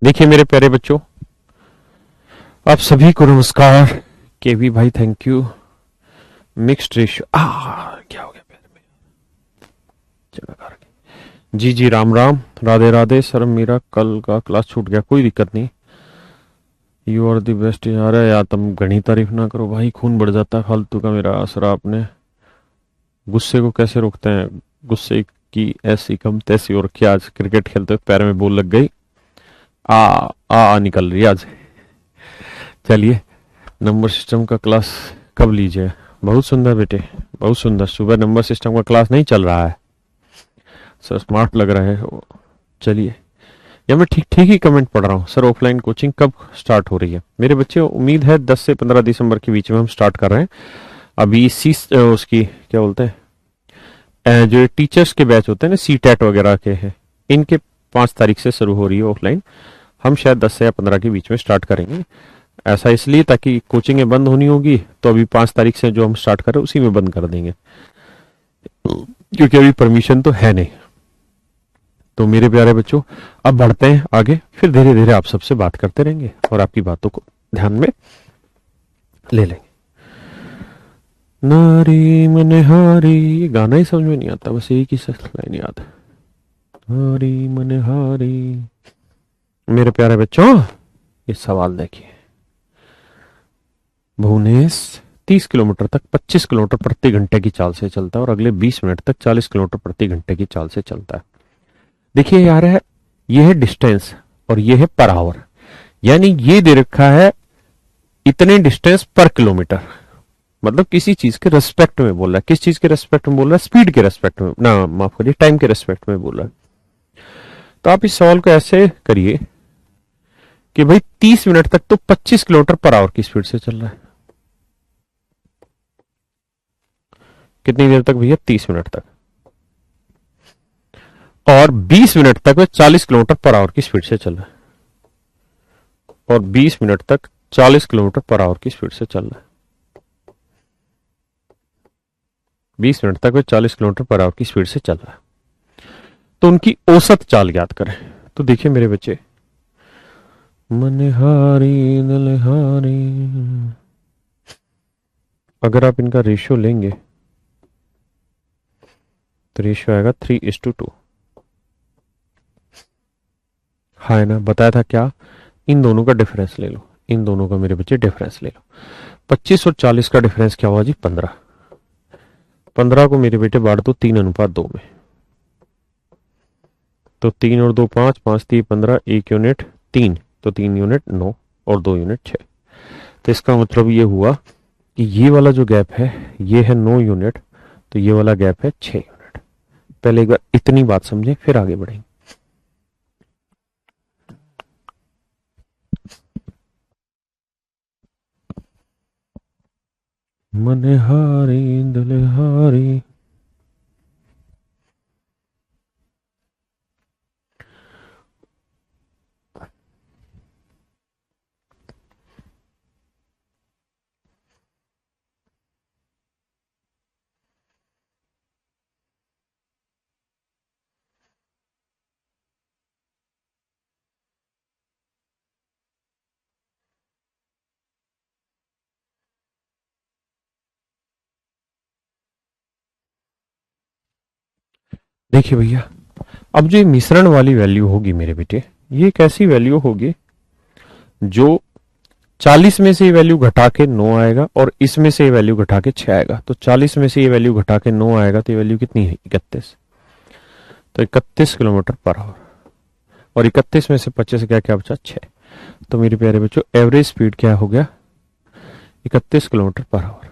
देखिए मेरे प्यारे बच्चों, आप सभी को नमस्कार। केवी भाई थैंक यू। मिक्स्ड रेशियो क्या हो गया पैर में? जगह खा रखी। जी जी, राम राम, राधे राधे। सर मेरा कल का क्लास छूट गया, कोई दिक्कत नहीं। यू आर दी बेस्ट यार। यार तुम घनी तारीफ ना करो भाई, खून बढ़ जाता है फालतू का मेरा। सर आपने गुस्से को कैसे रोकते हैं? गुस्से की ऐसी कम तैसी, और क्या आज क्रिकेट खेलते हुए पैर में बॉल लग गई। आ निकल रही है आज। चलिए, नंबर सिस्टम का क्लास कब लीजिए? बहुत सुंदर बेटे, बहुत सुंदर। सुबह नंबर सिस्टम का क्लास नहीं चल रहा है। सर स्मार्ट लग रहे हो। चलिए, या मैं ठीक ठीक ही कमेंट पढ़ रहा हूँ। सर ऑफलाइन कोचिंग कब स्टार्ट हो रही है? मेरे बच्चे उम्मीद है 10 से 15 दिसंबर के बीच में हम स्टार्ट कर रहे हैं। अभी उसकी क्या बोलते हैं, जो टीचर्स के बैच होते हैं ना, सी टेट वगैरह के हैं, इनके 5 तारीख से शुरू हो रही है ऑफलाइन। हम शायद 10 से या 15 के बीच में स्टार्ट करेंगे। ऐसा इसलिए ताकि कोचिंगें बंद होनी होगी, तो अभी 5 तारीख से जो हम स्टार्ट कर रहे हैं उसी में बंद कर देंगे, क्योंकि अभी परमिशन तो है नहीं। तो मेरे प्यारे बच्चों, अब बढ़ते हैं आगे, फिर धीरे धीरे आप सबसे बात करते रहेंगे और आपकी बातों को ध्यान में ले लेंगे। नारी मनहारी, ये गाना ही समझ में नहीं आता, बस एक ही लाइन याद है। नारी मनहारी। मेरे प्यारे बच्चों, ये सवाल देखिए। भुवनेश 30 किलोमीटर तक 25 किलोमीटर प्रति घंटे की चाल से चलता है और अगले 20 मिनट तक 40 किलोमीटर प्रति घंटे की चाल से चलता है। देखिए यार है, ये है डिस्टेंस और ये है पर आवर, यानी ये दे रखा है इतने डिस्टेंस पर किलोमीटर। मतलब किसी चीज के रेस्पेक्ट में बोल रहा है। किस चीज के रेस्पेक्ट में बोल रहा है? स्पीड के रेस्पेक्ट में, ना माफ करिए, टाइम के रेस्पेक्ट में बोल रहा है। तो आप इस सवाल को ऐसे करिए कि भाई 30 मिनट तक तो 25 किलोमीटर पर आवर की स्पीड से चल रहा है। कितनी देर तक भैया? 30 मिनट तक। और 20 मिनट तक वह 40 किलोमीटर पर आवर की स्पीड से चल रहा है। और 20 मिनट तक 40 किलोमीटर पर आवर की स्पीड से चल रहा है। 20 मिनट तक वह 40 किलोमीटर पर आवर की स्पीड से चल रहा है। तो उनकी औसत चाल याद करें। तो देखिए मेरे बच्चे, मनहारी नलहारी, अगर आप इनका रेशियो लेंगे तो रेशियो आएगा 3:2। हाँ है ना, बताया था क्या? इन दोनों का डिफरेंस ले लो, इन दोनों का मेरे बच्चे डिफरेंस ले लो। 25 और 40 का डिफरेंस क्या हुआ जी? 15। 15 को मेरे बेटे बांट दो 3:2 में। तो 3 और 2 5, 5 3 15, 1 यूनिट 3, तो 3 यूनिट 9 और 2 यूनिट 6। तो इसका मतलब ये हुआ कि ये वाला जो गैप है ये है 9 यूनिट, तो ये वाला गैप है 6 यूनिट। पहले एक बार इतनी बात समझें, फिर आगे बढ़ेंगे। मनहारी दुल्हारी। देखिए भैया, अब जो मिश्रण वाली वैल्यू होगी मेरे बेटे, ये एक ऐसी वैल्यू होगी जो 40 में से ये वैल्यू घटा के 9 आएगा और इसमें से ये वैल्यू घटा के 6 आएगा। तो 40 में से ये वैल्यू घटा के 9 आएगा, तो ये वैल्यू कितनी है? 31। तो 31 किलोमीटर पर आवर। और 31 में से 25 क्या क्या बचा? 6। तो मेरे प्यारे बच्चों, एवरेज स्पीड क्या हो गया? 31 किलोमीटर पर आवर।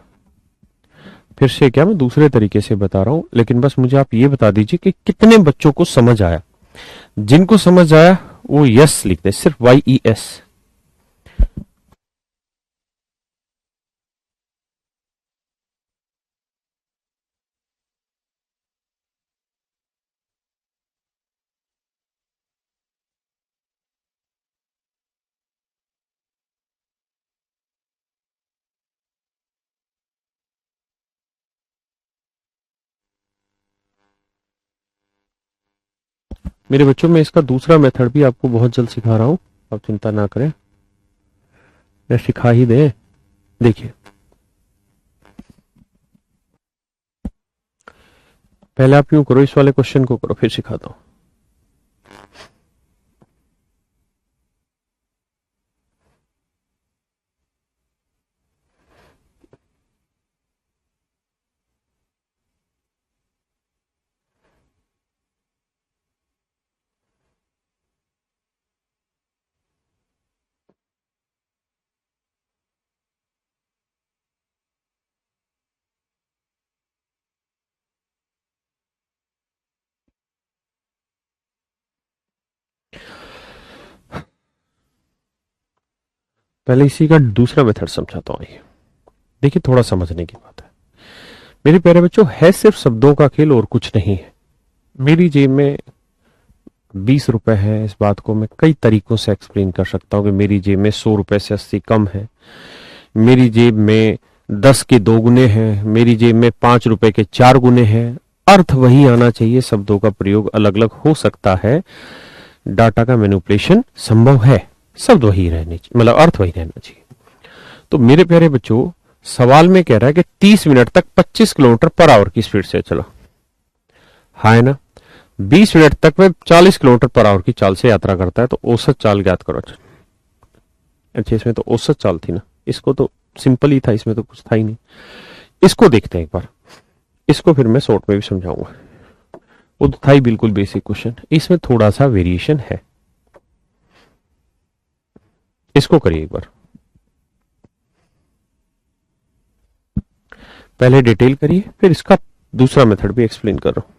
फिर से क्या, मैं दूसरे तरीके से बता रहा हूं, लेकिन बस मुझे आप ये बता दीजिए कि कितने बच्चों को समझ आया। जिनको समझ आया वो यस लिख दे, सिर्फ YES। मेरे बच्चों में इसका दूसरा मेथड भी आपको बहुत जल्द सिखा रहा हूं। आप चिंता ना करें, मैं सिखा ही दे। देखिए पहले आप यूं करो, इस वाले क्वेश्चन को करो, फिर सिखाता हूं। पहले इसी का दूसरा मेथड समझाता हूं। आइए देखिए, थोड़ा समझने की बात है मेरे प्यारे बच्चों, है सिर्फ शब्दों का खेल और कुछ नहीं है। मेरी जेब में 20 रुपए है, इस बात को मैं कई तरीकों से एक्सप्लेन कर सकता हूं कि मेरी जेब में 100 रुपए से 80 कम है, मेरी जेब में 10 के 2 गुने हैं, मेरी जेब में 5 रुपए के 4 गुने हैं। अर्थ वही आना चाहिए, शब्दों का प्रयोग अलग अलग हो सकता है, डाटा का मैनिपुलेशन संभव है, शब्द वही रहने चाहिए, मतलब अर्थ वही रहना चाहिए। तो मेरे प्यारे बच्चों, सवाल में कह रहा है कि 30 मिनट तक 25 किलोमीटर पर आवर की स्पीड से चलो, हाँ है ना। 20 मिनट तक वह 40 किलोमीटर पर आवर की चाल से यात्रा करता है, तो औसत चाल ज्ञात करो। अच्छा, इसमें तो औसत चाल थी ना, इसको तो सिंपल ही था, इसमें तो कुछ था ही नहीं। इसको देखते हैं एक बार, इसको फिर मैं शॉर्ट में भी समझाऊंगा। वो तो था ही बिल्कुल बेसिक क्वेश्चन, इसमें थोड़ा सा वेरिएशन है। इसको करिए एक बार, पहले डिटेल करिए, फिर इसका दूसरा मेथड भी एक्सप्लेन कर रहा हूं।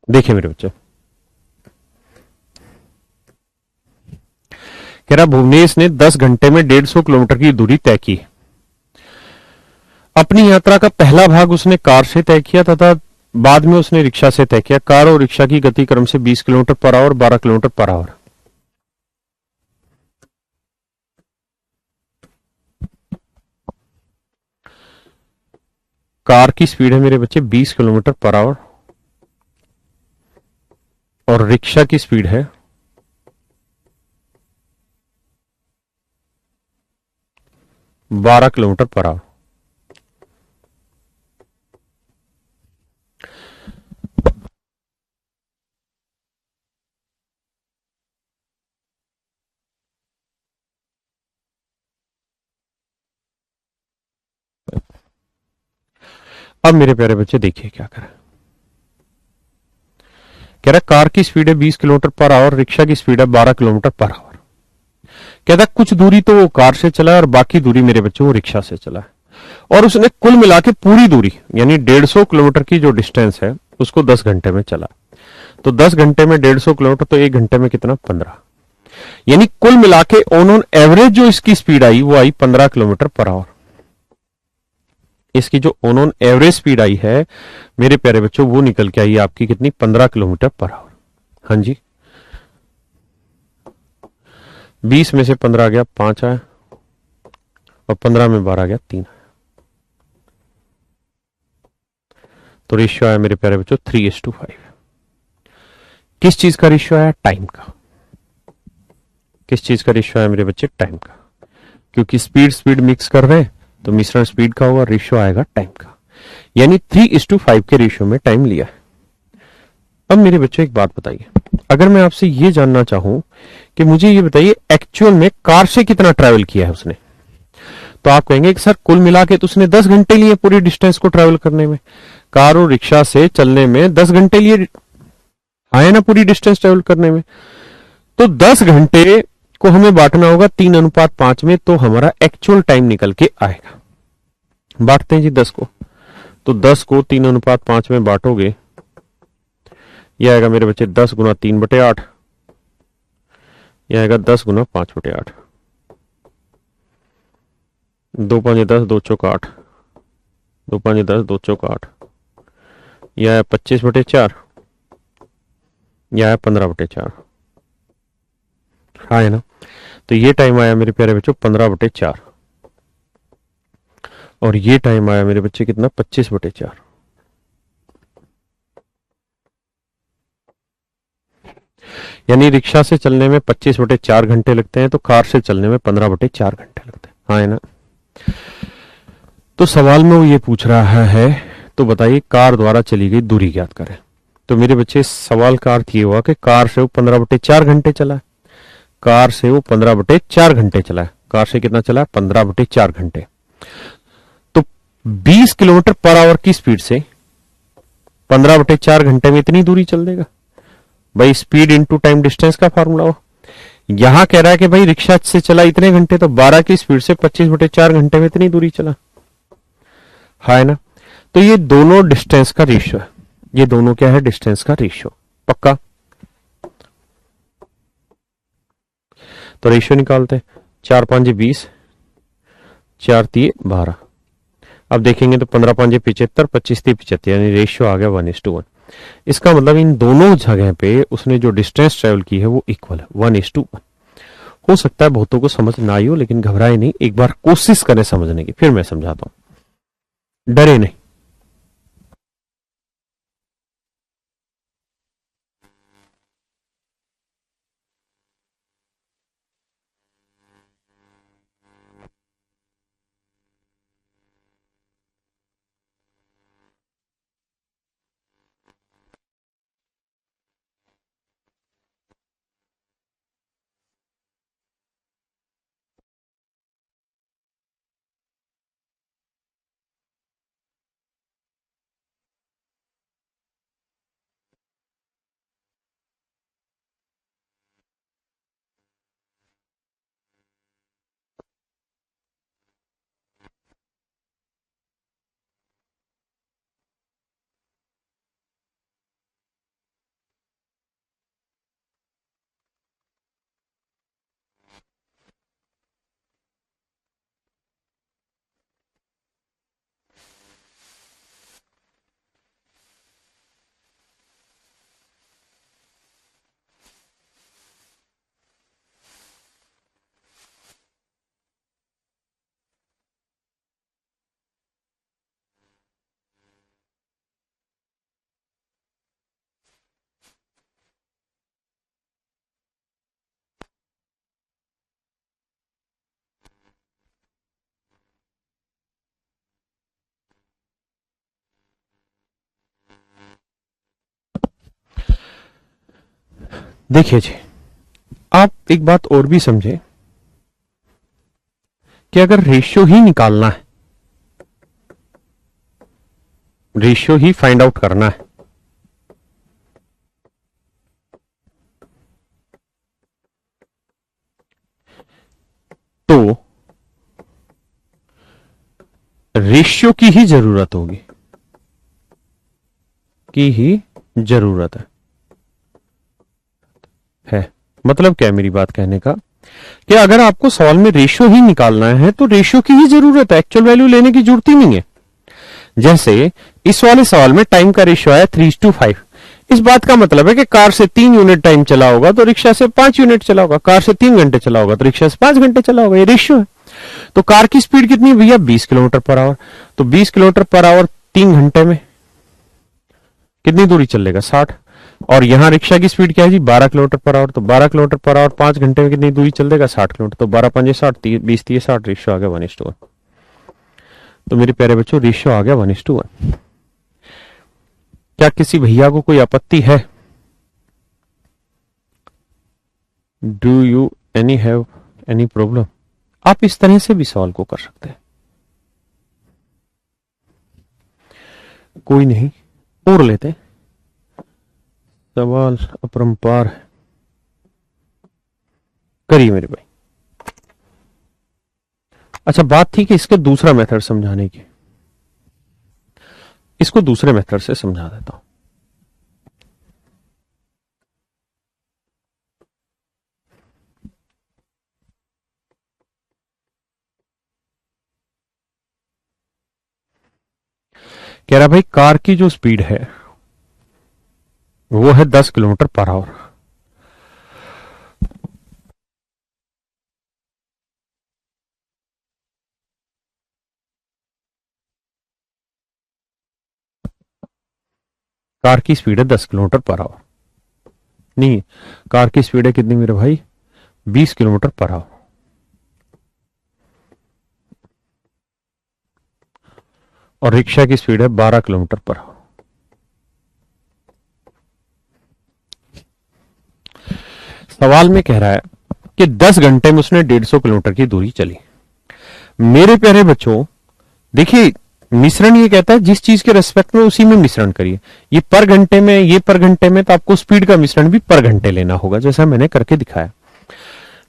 देखिए मेरे बच्चे, कह रहा भुवनेश ने 10 घंटे में 150 किलोमीटर की दूरी तय की। अपनी यात्रा का पहला भाग उसने कार से तय किया तथा बाद में उसने रिक्शा से तय किया। कार और रिक्शा की गति क्रम से 20 kilometre per hour, 12 kilometre per hour. Car की स्पीड है मेरे बच्चे 20 किलोमीटर पर आवर और रिक्शा की स्पीड है 12 किलोमीटर पर आवर। अब मेरे प्यारे बच्चे देखिए क्या करें। कह रहा कार की स्पीड है 20 किलोमीटर पर आवर, रिक्शा की स्पीड है 12 किलोमीटर पर आवर। कहता कुछ दूरी तो वो कार से चला और बाकी दूरी मेरे बच्चों वो रिक्शा से चला है, और उसने कुल मिला के पूरी दूरी यानी 150 किलोमीटर की जो डिस्टेंस है उसको 10 घंटे में चला। तो 10 घंटे में 150 किलोमीटर, तो 1 घंटे में कितना, 15। यानी कुल मिला के ऑन एवरेज जो इसकी स्पीड आई वो आई 15 किलोमीटर पर आवर। इसकी जो ऑन एवरेज स्पीड आई है मेरे प्यारे बच्चों वो निकल के आई आपकी कितनी, 15 किलोमीटर पर आवर। हाँ जी, 20 में से 15 आ गया 5 आया, और 15 में 12 आ गया 3 आया। तो रेशियो आया मेरे प्यारे बच्चों 3:5। किस चीज का रेशियो आया, टाइम का। किस चीज का रेशियो आया मेरे बच्चे, टाइम का। क्योंकि स्पीड स्पीड मिक्स कर रहे हैं तो मिश्रण स्पीड का होगा, रेशियो आएगा टाइम का। यानी 3:5 के रेशियो में टाइम लिया है। अब मेरे बच्चों एक बात बताइए, अगर मैं आपसे ये जानना चाहूं कि मुझे ये बताइए एक्चुअल में कार से कितना ट्रैवल किया है उसने, तो आप कहेंगे कि सर कुल मिला के तो उसने 10 घंटे लिए पूरी डिस्टेंस को ट्रैवल करने में। कार और रिक्शा से चलने में 10 घंटे लिए आए ना पूरी डिस्टेंस ट्रैवल करने में। तो 10 घंटे को हमें बांटना होगा 3:5 में, तो हमारा एक्चुअल टाइम निकल के आएगा। बांटते हैं जी 10 को, तो 10 को 3:5 में बांटोगे, यह आएगा मेरे बच्चे 10 गुना 3/8, यह आएगा 10 गुना 5/8। 2 5 10, 2 चौक 8, 2 5 10, 2 चौक 8, यह है 25/4, यह है 15/4। हाँ है ना। तो ये टाइम आया मेरे प्यारे बच्चों 15/4, और ये टाइम आया मेरे बच्चे कितना, 25/4। यानी रिक्शा से चलने में 25/4 घंटे लगते हैं, तो कार से चलने में 15/4 घंटे लगते हैं। हाँ है ना। तो सवाल में वो ये पूछ रहा है, तो बताइए कार द्वारा चली गई दूरी ज्ञात करें। तो मेरे बच्चे सवाल का अर्थ ये हुआ कि कार से वो 15/4 घंटे चला है। कार से वो 15/4 घंटे चला है। कार से कितना चला है, 15/4 घंटे। तो 20 किलोमीटर पर आवर की स्पीड से 15/4 घंटे में इतनी दूरी चल देगा। भाई स्पीड इंटू टाइम डिस्टेंस का फॉर्मूला हो। यहां कह रहा है कि भाई रिक्शा से चला इतने घंटे, तो 12 की स्पीड से 25/4 घंटे में इतनी दूरी चला। है ना। तो ये दोनों डिस्टेंस का रेशियो है। ये दोनों क्या है, डिस्टेंस का रेशियो। पक्का। तो रेशियो निकालते हैं, 4 5 20, 4 3 12। अब देखेंगे तो 15 5 75, 25 3 75, यानी रेशियो आ गया 1:1। इसका मतलब इन दोनों जगह पे उसने जो डिस्टेंस ट्रेवल की है वो इक्वल है, 1:1। हो सकता है बहुतों को समझ ना आई हो, लेकिन घबराए नहीं, एक बार कोशिश करें समझने की, फिर मैं समझाता हूं, डरे नहीं। देखिए जी, आप एक बात और भी समझे कि अगर रेशियो ही निकालना है, रेशियो ही फाइंड आउट करना है, तो रेशियो की ही जरूरत है। है। मतलब क्या है मेरी बात कहने का कि अगर आपको सवाल में रेशियो ही निकालना है तो रेशियो की ही जरूरत है, एक्चुअल वैल्यू लेने की जरूरत ही नहीं है। जैसे इस वाले सवाल में टाइम का रेशियो आया 3:5। इस बात का मतलब है कि कार से 3 यूनिट टाइम चला होगा तो रिक्शा से 5 यूनिट चला होगा, कार से 3 घंटे चला होगा तो रिक्शा से 5 घंटे चला होगा। ये रेशियो है। तो कार की स्पीड कितनी है भैया? 20 किलोमीटर पर आवर। तो 20 किलोमीटर पर आवर 3 घंटे में कितनी दूरी चलेगा? 60। और यहां रिक्शा की स्पीड क्या है जी? 12 किलोमीटर पर आवर। तो 12 किलोमीटर पर आवर 5 घंटे में कितनी दूरी चल देगा? 60 किलोमीटर। तो 12 5 60, 20 30 60, रेशियो आ गया 1:1। तो मेरे प्यारे बच्चों रेशियो आ गया 1:1। क्या किसी भैया को कोई आपत्ति है? Do you any have any problem? आप इस तरह से भी सवाल को कर सकते हैं, कोई नहीं। और लेते हैं, सवाल अपरंपार है। करिए मेरे भाई। अच्छा, बात थी कि इसके दूसरा मेथड समझाने की। इसको दूसरे मेथड से समझा देता हूं। कह रहा भाई कार की जो स्पीड है वो है 10 किलोमीटर पर आवर। कार की स्पीड है 10 किलोमीटर पर आवर। नहीं, कार की स्पीड है कितनी मेरे भाई? 20 किलोमीटर पर आवर। और रिक्शा की स्पीड है 12 किलोमीटर पर आवर। सवाल में कह रहा है कि 10 घंटे में उसने 150 किलोमीटर की दूरी चली। मेरे प्यारे बच्चों देखिए, मिश्रण ये कहता है जिस चीज के रेस्पेक्ट में उसी में मिश्रण करिए। ये पर घंटे में, ये पर घंटे में, तो आपको स्पीड का मिश्रण भी पर घंटे लेना होगा, जैसा मैंने करके दिखाया।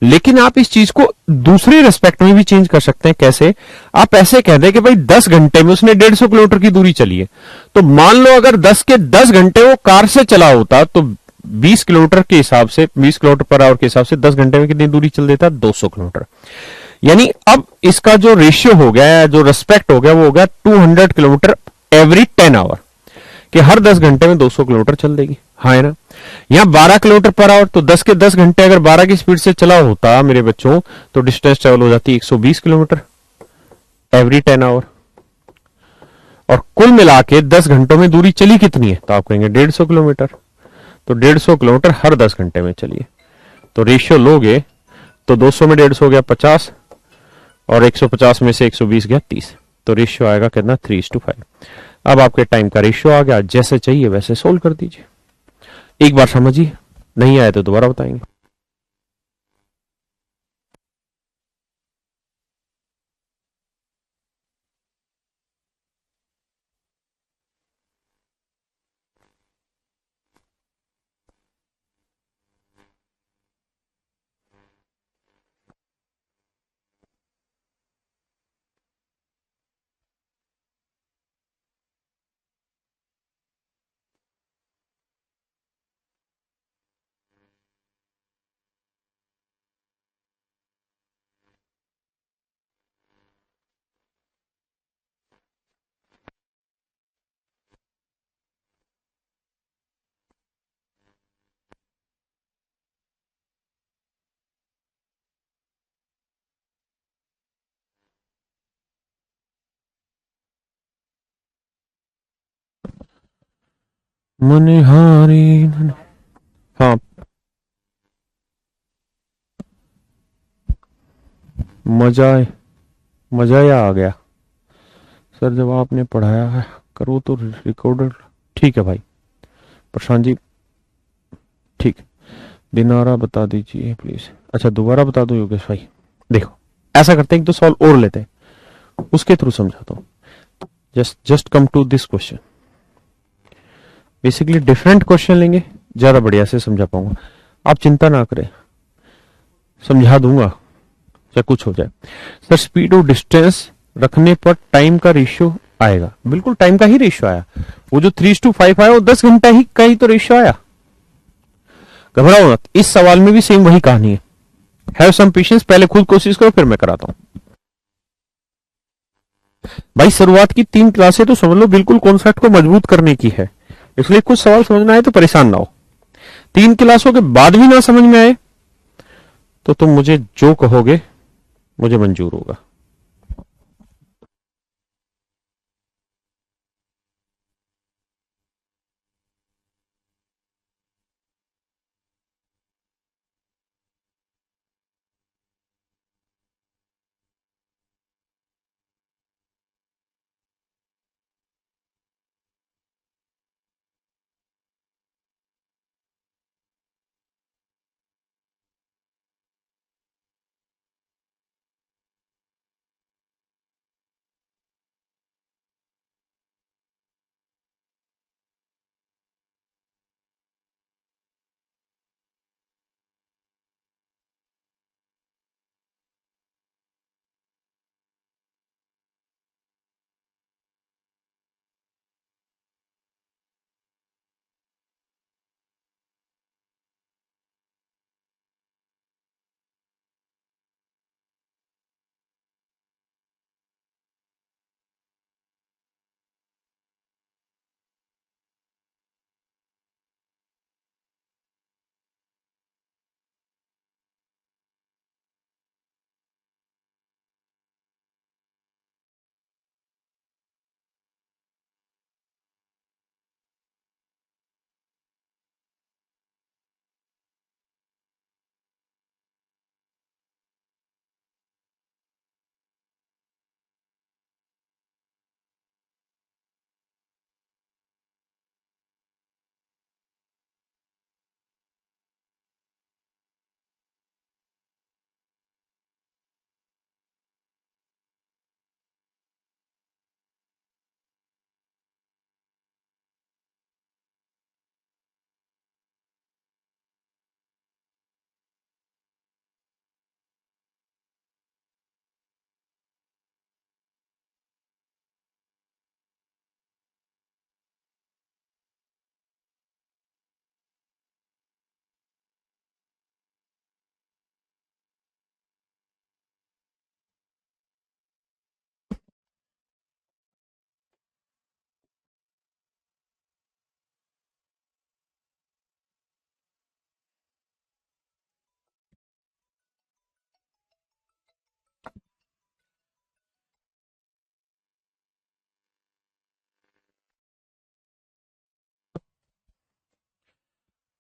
लेकिन आप इस चीज को दूसरे रेस्पेक्ट में भी चेंज कर सकते हैं। कैसे? आप ऐसे कह दें कि भाई 10 घंटे में उसने 150 किलोमीटर की दूरी चली है। तो मान लो अगर 10 के 10 घंटे वो कार से चला होता तो 20 किलोमीटर के हिसाब से, 20 किलोमीटर पर आवर के हिसाब से 10 घंटे में कितनी दूरी चल देता? 200 किलोमीटर। यानी अब इसका जो रेशियो हो गया, जो रेस्पेक्ट हो गया, वो हो गया 200 किलोमीटर एवरी 10 आवर, कि हर 10 घंटे में 200 किलोमीटर चल देगी। हाँ है ना? यहां 12 किलोमीटर पर आवर, तो 10 के 10 घंटे अगर 12 की स्पीड से चला होता मेरे बच्चों तो डिस्टेंस ट्रेवल हो जाती 120 किलोमीटर एवरी 10 आवर। और कुल मिला के 10 घंटों में दूरी चली कितनी है? तो आप कहेंगे 150 किलोमीटर। तो 150 किलोमीटर हर 10 घंटे में चलिए। तो रेशियो लोगे तो 200 में 150 हो गया 50, और 150 में से 120 गया 30। तो रेशियो आएगा कितना? 3:5। अब आपके टाइम का रेशियो आ गया। जैसे चाहिए वैसे सोल्व कर दीजिए। एक बार समझिए, नहीं आया तो दोबारा बताएंगे। मनिहारी। हाँ, मजा मजा या आ गया सर जब आपने पढ़ाया है। करो तो रिकॉर्डर। ठीक है भाई प्रशांत जी, ठीक। दिनारा बता दीजिए प्लीज। अच्छा दोबारा बता दो योगेश भाई। देखो ऐसा करते हैं, एक दो सवाल और लेते हैं, उसके थ्रू समझाता हूं। Just come to this question. Basically different question लेंगे, ज्यादा बढ़िया से समझा पाऊंगा। आप चिंता ना करें, समझा दूंगा चाहे कुछ हो जाए। सर स्पीड और डिस्टेंस रखने पर टाइम का रेशियो आएगा। बिल्कुल टाइम का ही रेशियो आया। वो जो 3:5 आया वो 10 घंटा ही का ही तो रेशियो आया। घबराओ मत, इस सवाल में भी सेम वही कहानी है। हैव सम पेशेंस, पहले खुद कोशिश करो फिर मैं कराता हूं। भाई शुरुआत की 3 क्लासें तो समझ लो बिल्कुल कॉन्सेप्ट को मजबूत करने की है, इसलिए कुछ सवाल समझना आए तो परेशान ना हो। 3 क्लासों के बाद भी ना समझ में आए तो तुम मुझे जो कहोगे मुझे मंजूर होगा।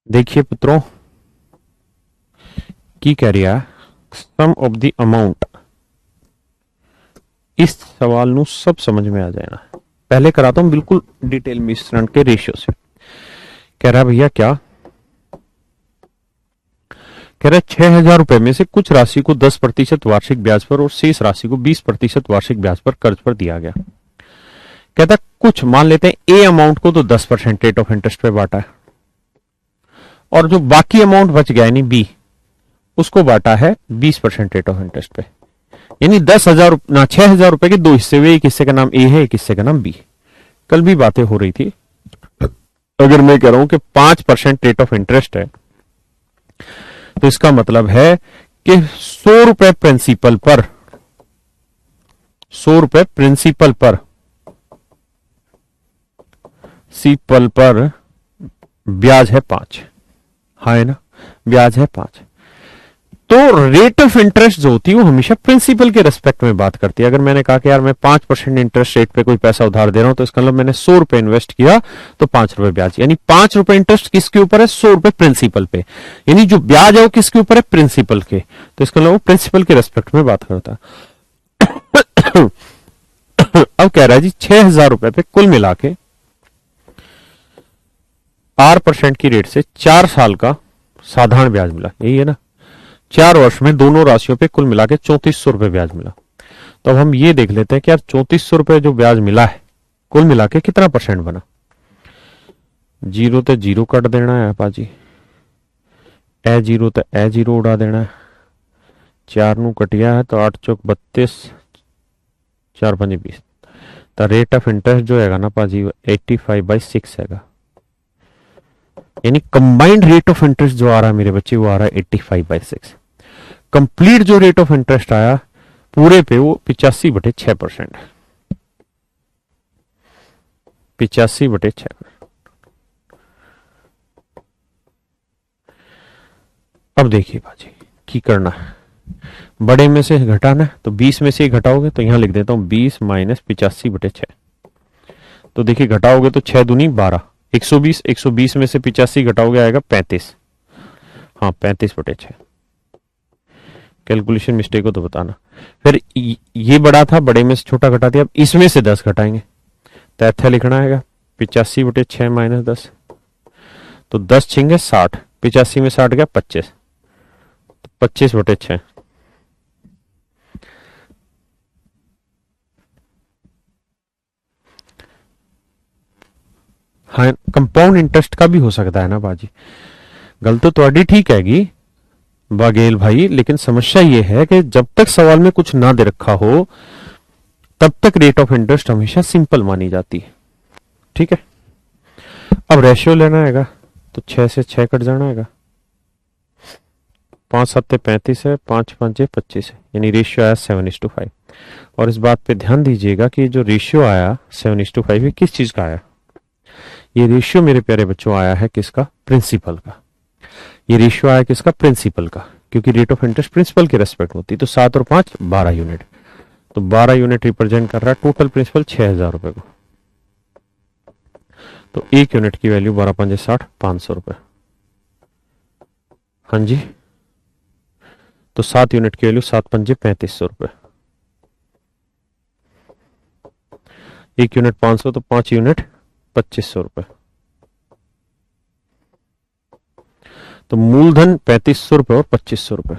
देखिए पुत्रों, की कह रहा है सम ऑफ द अमाउंट, इस सवाल नु सब समझ में आ जाएगा। पहले कराता हूं बिल्कुल डिटेल मिश्रण के रेशियो से। कह रहा है भैया क्या कह रहा है, 6,000 रुपए में से कुछ राशि को 10% वार्षिक ब्याज पर और शेष राशि को 20% वार्षिक ब्याज पर कर्ज पर दिया गया। कहता कुछ मान लेते हैं ए अमाउंट को तो 10% रेट ऑफ इंटरेस्ट पे बांटा है, और जो बाकी अमाउंट बच गया यानी बी, उसको बांटा है 20% रेट ऑफ इंटरेस्ट पे। यानी 10,000 ना 6,000 रुपए के दो हिस्से हुए, एक हिस्से का नाम ए है, एक हिस्से का नाम बी। कल भी बातें हो रही थी। अगर मैं कह रहा हूं कि 5% रेट ऑफ इंटरेस्ट है तो इसका मतलब है कि 100 रुपए प्रिंसिपल पर 100 रुपए प्रिंसिपल पर सीपल पर ब्याज है 5। हाँ है ना, ब्याज है 5। तो रेट ऑफ इंटरेस्ट जो होती है वो हमेशा प्रिंसिपल के रेस्पेक्ट में बात करती है। अगर मैंने कहा कि यार मैं 5% इंटरेस्ट रेट पे कोई पैसा उधार दे रहा हूं तो इसका मतलब मैंने 100 रुपए इन्वेस्ट किया तो 5 रुपए ब्याज, यानी 5 रुपए इंटरेस्ट किसके ऊपर है, 100 रुपए प्रिंसिपल पे। यानी जो ब्याज है वो किसके ऊपर है, प्रिंसिपल के। तो इसका मतलब वो प्रिंसिपल के रेस्पेक्ट में बात करता है। अब कह रहा है जी 6,000 रुपए पे कुल मिला के 8% की रेट से 4 साल का साधारण ब्याज मिला, यही है ना। 4 वर्ष में दोनों राशियों पे कुल मिला के 3400 रुपए ब्याज मिला। तो अब हम ये देख लेते हैं कि यार 3400 रुपए जो ब्याज मिला है कुल मिला के कितना परसेंट बना। जीरो तो जीरो कट देना है पाजी, ए जीरो तो ए जीरो उड़ा देना है। 4 नू कटिया है तो 8 चौक 32, 4 5 20। तो रेट ऑफ इंटरेस्ट जो है ना पाजी 85/6 है। यानी कंबाइंड रेट ऑफ इंटरेस्ट जो आ रहा है मेरे बच्चे वो आ रहा है 85/6। कंप्लीट जो रेट ऑफ इंटरेस्ट आया पूरे पे वो 85/6%। 85/6। अब देखिए बाजी की करना है, बड़े में से घटाना है तो 20 में से घटाओगे तो यहां लिख देता हूं 20 माइनस 85/6। तो देखिए घटाओगे तो 6 दूनी 12, 120, 120 में से 85 घटाओगे आएगा 35। हाँ 35/6। कैलकुलेशन मिस्टेक हो तो बताना। फिर ये बड़ा था, बड़े में से छोटा घटा दिया, अब इसमें से 10 घटाएंगे तो ऐसा लिखना आएगा 85/6 माइनस 10। तो 10 छिंगे 60, 85 में 60 गया 25, तो 25/6। हाँ कंपाउंड इंटरेस्ट का भी हो सकता है ना बाजी, गलती तो थोड़ी ठीक हैगी बागेल भाई, लेकिन समस्या ये है कि जब तक सवाल में कुछ ना दे रखा हो तब तक रेट ऑफ इंटरेस्ट हमेशा सिंपल मानी जाती है। ठीक है, अब रेशियो लेना हैगा तो 6 से 6 कट जाना हैगा, 5 7 35 है, 5 5 25 है, यानी रेशियो आया 7:5। और इस बात पे ध्यान दीजिएगा कि जो रेशियो आया 7:5 ये किस चीज का आया, ये रेशियो मेरे प्यारे बच्चों आया है किसका, प्रिंसिपल का। ये रेशियो आया किसका, प्रिंसिपल का, क्योंकि रेट ऑफ इंटरेस्ट प्रिंसिपल की रेस्पेक्ट होती है। तो 7 और 5 12 यूनिट, तो 12 यूनिट रिप्रेजेंट कर रहा है टोटल प्रिंसिपल 6000 रुपए को। तो एक यूनिट की वैल्यू 12 5 60, 500 रुपए। हाँ जी, तो 7 यूनिट की वैल्यू 7 5 3500 रुपए। एक यूनिट 500, तो 5 यूनिट 2500 रुपए। तो मूलधन 3500 रुपए और 2500 रुपए।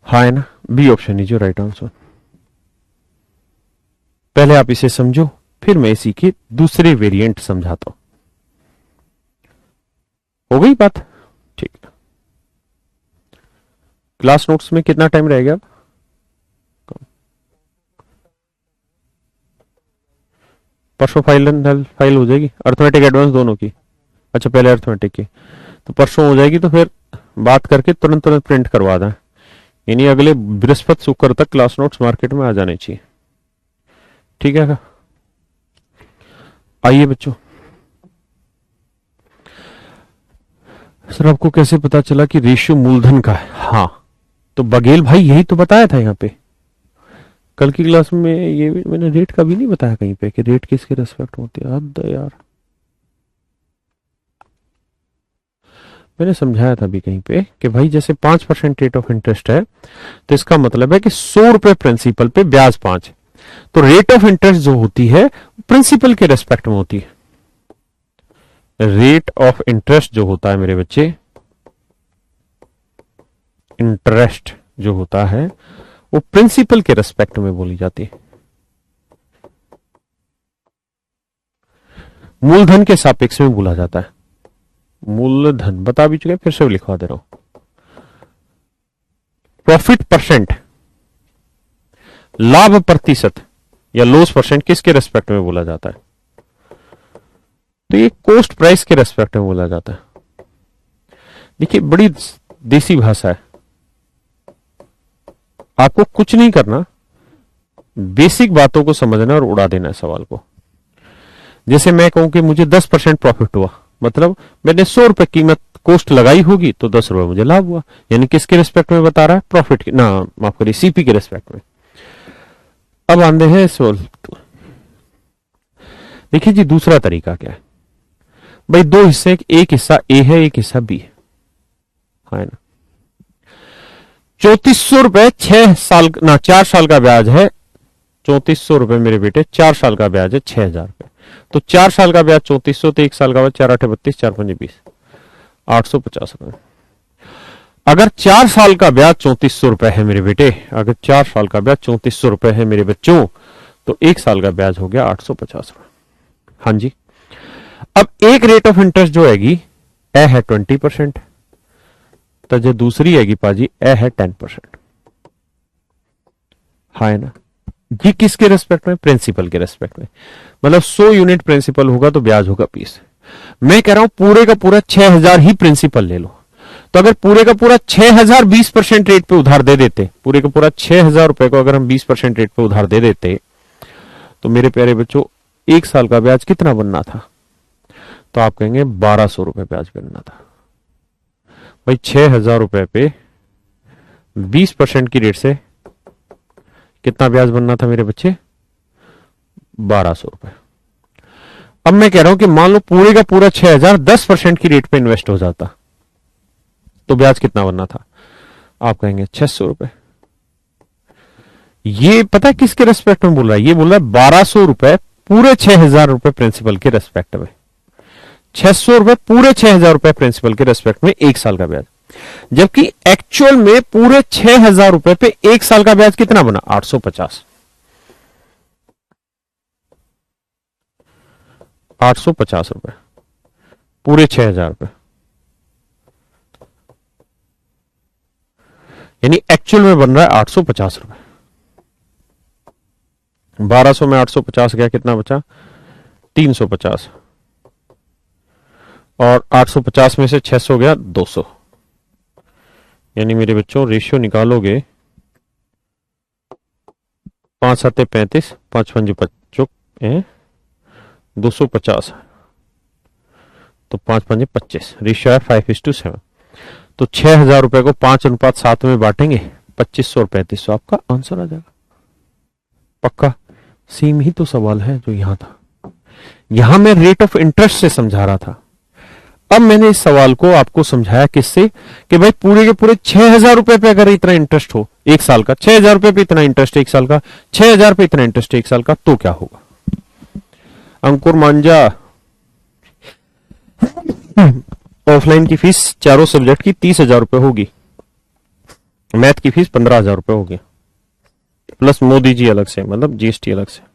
हाँ है ना, B option is your right answer. पहले आप इसे समझो, फिर मैं इसी की दूसरे वेरिएंट समझाता हूं। हो गई बात, ठीक है। क्लास नोट्स में कितना टाइम रह गया अब, परसों फाइल हो जाएगी अर्थमेटिक एडवांस दोनों की। अच्छा पहले अर्थमेटिक की, तो परसों हो जाएगी, तो फिर बात करके तुरंत तुरंत प्रिंट करवा दें, यानी अगले बृहस्पति शुक्र तक क्लास नोट्स मार्केट में आ जाने चाहिए। ठीक है, आइए बच्चों। सर आपको कैसे पता चला कि रेशियो मूलधन का है? हाँ तो बघेल भाई यही तो बताया था यहाँ पे कल की क्लास में, ये भी मैंने रेट का भी नहीं बताया कहीं पे कि रेट किसके रेस्पेक्ट होती है। हद है यार, मैंने समझाया था अभी कहीं पे कि भाई जैसे 5% रेट ऑफ इंटरेस्ट है तो इसका मतलब है कि 100 रुपए प्रिंसिपल पे ब्याज 5, तो रेट ऑफ इंटरेस्ट जो होती है प्रिंसिपल के रेस्पेक्ट में होती है। रेट ऑफ इंटरेस्ट जो होता है मेरे बच्चे, इंटरेस्ट जो होता है वो प्रिंसिपल के रेस्पेक्ट में बोली जाती है, मूलधन के सापेक्ष में बोला जाता है। मूलधन बता भी चुके, फिर से लिखवा दे रहा हूं। प्रॉफिट परसेंट, लाभ प्रतिशत या लॉस परसेंट किसके रेस्पेक्ट में बोला जाता है, तो ये कॉस्ट प्राइस के रेस्पेक्ट में बोला जाता है। देखिए बड़ी देसी भाषा है, आपको कुछ नहीं करना, बेसिक बातों को समझना और उड़ा देना है सवाल को। जैसे मैं कहूं कि मुझे 10% प्रॉफिट हुआ, मतलब मैंने 100 रुपए कीमत कॉस्ट लगाई होगी तो 10 रुपए मुझे लाभ हुआ, यानी किसके रेस्पेक्ट में बता रहा है, प्रॉफिट की ना, माफ करिए सीपी के रेस्पेक्ट में। अब आंदे हैं सवाल, देखिए जी दूसरा तरीका क्या है भाई, दो हिस्से, एक हिस्सा ए है एक हिस्सा बी है, है ना। 3400 रुपए 6 साल ना 4 साल का ब्याज है, 3400 रुपए मेरे बेटे 4 साल का ब्याज है 6000 रुपए, तो 4 साल का ब्याज 3400, तो 1 साल का ब्याज 4 8 32, 4 5 20, 850 रुपए। अगर 4 साल का ब्याज 3400 रुपए है मेरे बेटे, अगर 4 साल का ब्याज 3400 रुपए है मेरे बच्चों, तो 1 साल का ब्याज हो गया 850 रुपए। हाँ जी, अब एक रेट ऑफ इंटरेस्ट जो हैगी ए है 20%, तो जो दूसरी हैगी पाजी ए है 10%, हाँ है ना। ये किसके रेस्पेक्ट में? प्रिंसिपल के रेस्पेक्ट में। मतलब 100 यूनिट प्रिंसिपल होगा तो ब्याज होगा 20। मैं कह रहा हूं पूरे का पूरा 6000 ही प्रिंसिपल ले लो। तो अगर पूरे का पूरा 6000 20% रेट पे उधार दे देते, पूरे का पूरा 6000 रुपए को अगर हम 20% रेट पे उधार दे देते, तो मेरे प्यारे बच्चों एक साल का ब्याज कितना बनना था? तो आप कहेंगे 1200 रुपए ब्याज बनना था। भाई 6000 रुपए पे 20% की रेट से कितना ब्याज बनना था मेरे बच्चे? 1200 रुपए। अब मैं कह रहा हूं कि मान लो पूरे का पूरा 6000 10% की रेट पे इन्वेस्ट हो जाता, तो ब्याज कितना बनना था? आप कहेंगे 600 रुपए। ये पता है किसके रेस्पेक्ट में बोल रहा है? ये बोल रहा है 1200 रुपए पूरे 6000 रुपए प्रिंसिपल के रेस्पेक्ट में। 600 रुपए पूरे 6000 रुपए प्रिंसिपल के रेस्पेक्ट में एक साल का ब्याज। जबकि एक्चुअल में पूरे 6000 रुपए पे एक साल का ब्याज कितना बना? 850। 850 रुपए पूरे 6000 रुपए, यानी एक्चुअल में बन रहा है 850 रुपए। 1200 में 850 गया, कितना बचा? 350। और 850 में से 600 गया 200। यानी मेरे बच्चों रेशियो निकालोगे, 5 7 35, 5 5 25, 250, तो 5 5 25, रेशियो है 5:7। तो 6000 रुपए को 5:7 में बांटेंगे, 2500 और 3500, आपका आंसर आ जाएगा। पक्का? सेम ही तो सवाल है जो यहां था। यहां मैं रेट ऑफ इंटरेस्ट से समझा रहा था। अब मैंने इस सवाल को आपको समझाया किससे? कि भाई पूरे के पूरे 6000 रुपए पे अगर इतना इंटरेस्ट हो एक साल का, 6000 रुपए पे इतना इंटरेस्ट एक साल का, 6000 पे इतना इंटरेस्ट एक साल का, तो क्या होगा? अंकुर मांझा, ऑफलाइन की फीस चारों सब्जेक्ट की 30,000 रुपए होगी, मैथ की फीस 15,000 रुपए होगी, प्लस मोदी जी अलग से, मतलब जीएसटी अलग से।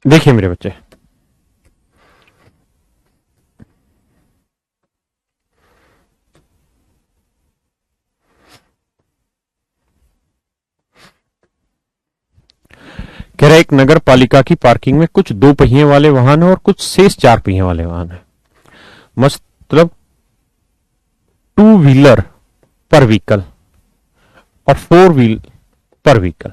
देखिए मेरे बच्चे, कह रहा है एक नगर पालिका की पार्किंग में कुछ 2 पहिए वाले वाहन है और कुछ शेष 4 पहिए वाले वाहन है। मतलब 2 व्हीलर पर व्हीकल और 4 व्हील पर व्हीकल,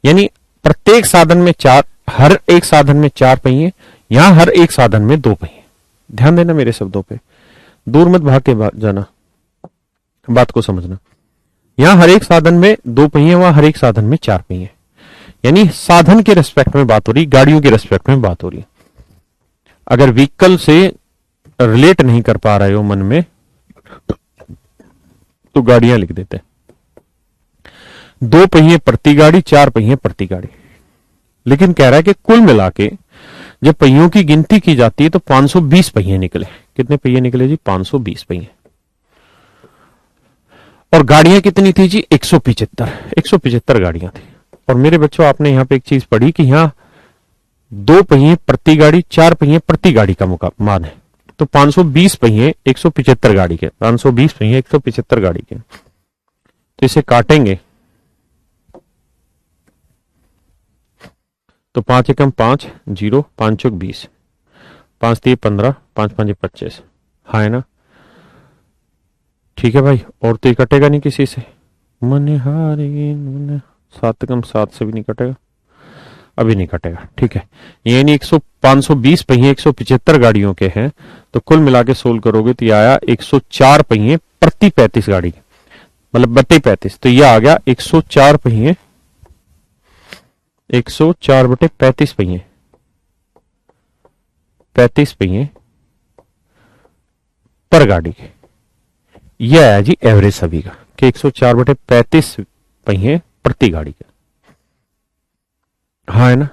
यानी प्रत्येक साधन में 4, हर एक साधन में 4 पहिए, यहां हर एक साधन में 2 पहिए। ध्यान देना मेरे शब्दों पे, दूर मत भाग के जाना, बात को समझना। यहां हर एक साधन में 2 पहिए, वहां हर एक साधन में 4 पहिए, यानी साधन के रेस्पेक्ट में बात हो रही, गाड़ियों के रेस्पेक्ट में बात हो रही। अगर व्हीकल से रिलेट नहीं कर पा रहे हो मन में तो गाड़ियां लिख देते। 2 पहिए प्रति गाड़ी, 4 पहिए प्रति गाड़ी। लेकिन कह रहा है कि कुल मिला के जब पहियों की गिनती की जाती है तो 520 पहिए निकले। कितने पहिए निकले जी? 520 पहिए। और गाड़ियां कितनी थी जी? 175 गाड़ियां थी। और मेरे बच्चों, आपने यहां पे एक चीज पढ़ी कि यहां 2 पहिए प्रति गाड़ी, 4 पहिए प्रति गाड़ी का मान है। तो 520 पहिए 175 गाड़ी के, 520 पहिए 175 गाड़ी के। तो इसे काटेंगे तो 5 एकम 5, 0, 5 चौक 20, 5 3 15, 5 5 25। हाँ है ना? ठीक है भाई, और तो ये कटेगा नहीं किसी से। मन 7 एकम 7 से भी नहीं कटेगा, अभी नहीं कटेगा। ठीक है, यानी 520 पहिए 175 गाड़ियों के हैं, तो कुल मिला के सोल्व करोगे तो ये आया 104 पहिए प्रति 35 गाड़ी, मतलब बटे 35। तो ये आ गया 104 पहिए, 104 बटे 35 पहिए, 35 पहिए पर गाड़ी के। ये आया जी एवरेज सभी का कि 104 बटे 35 पहिए प्रति गाड़ी के। हाँ है ना?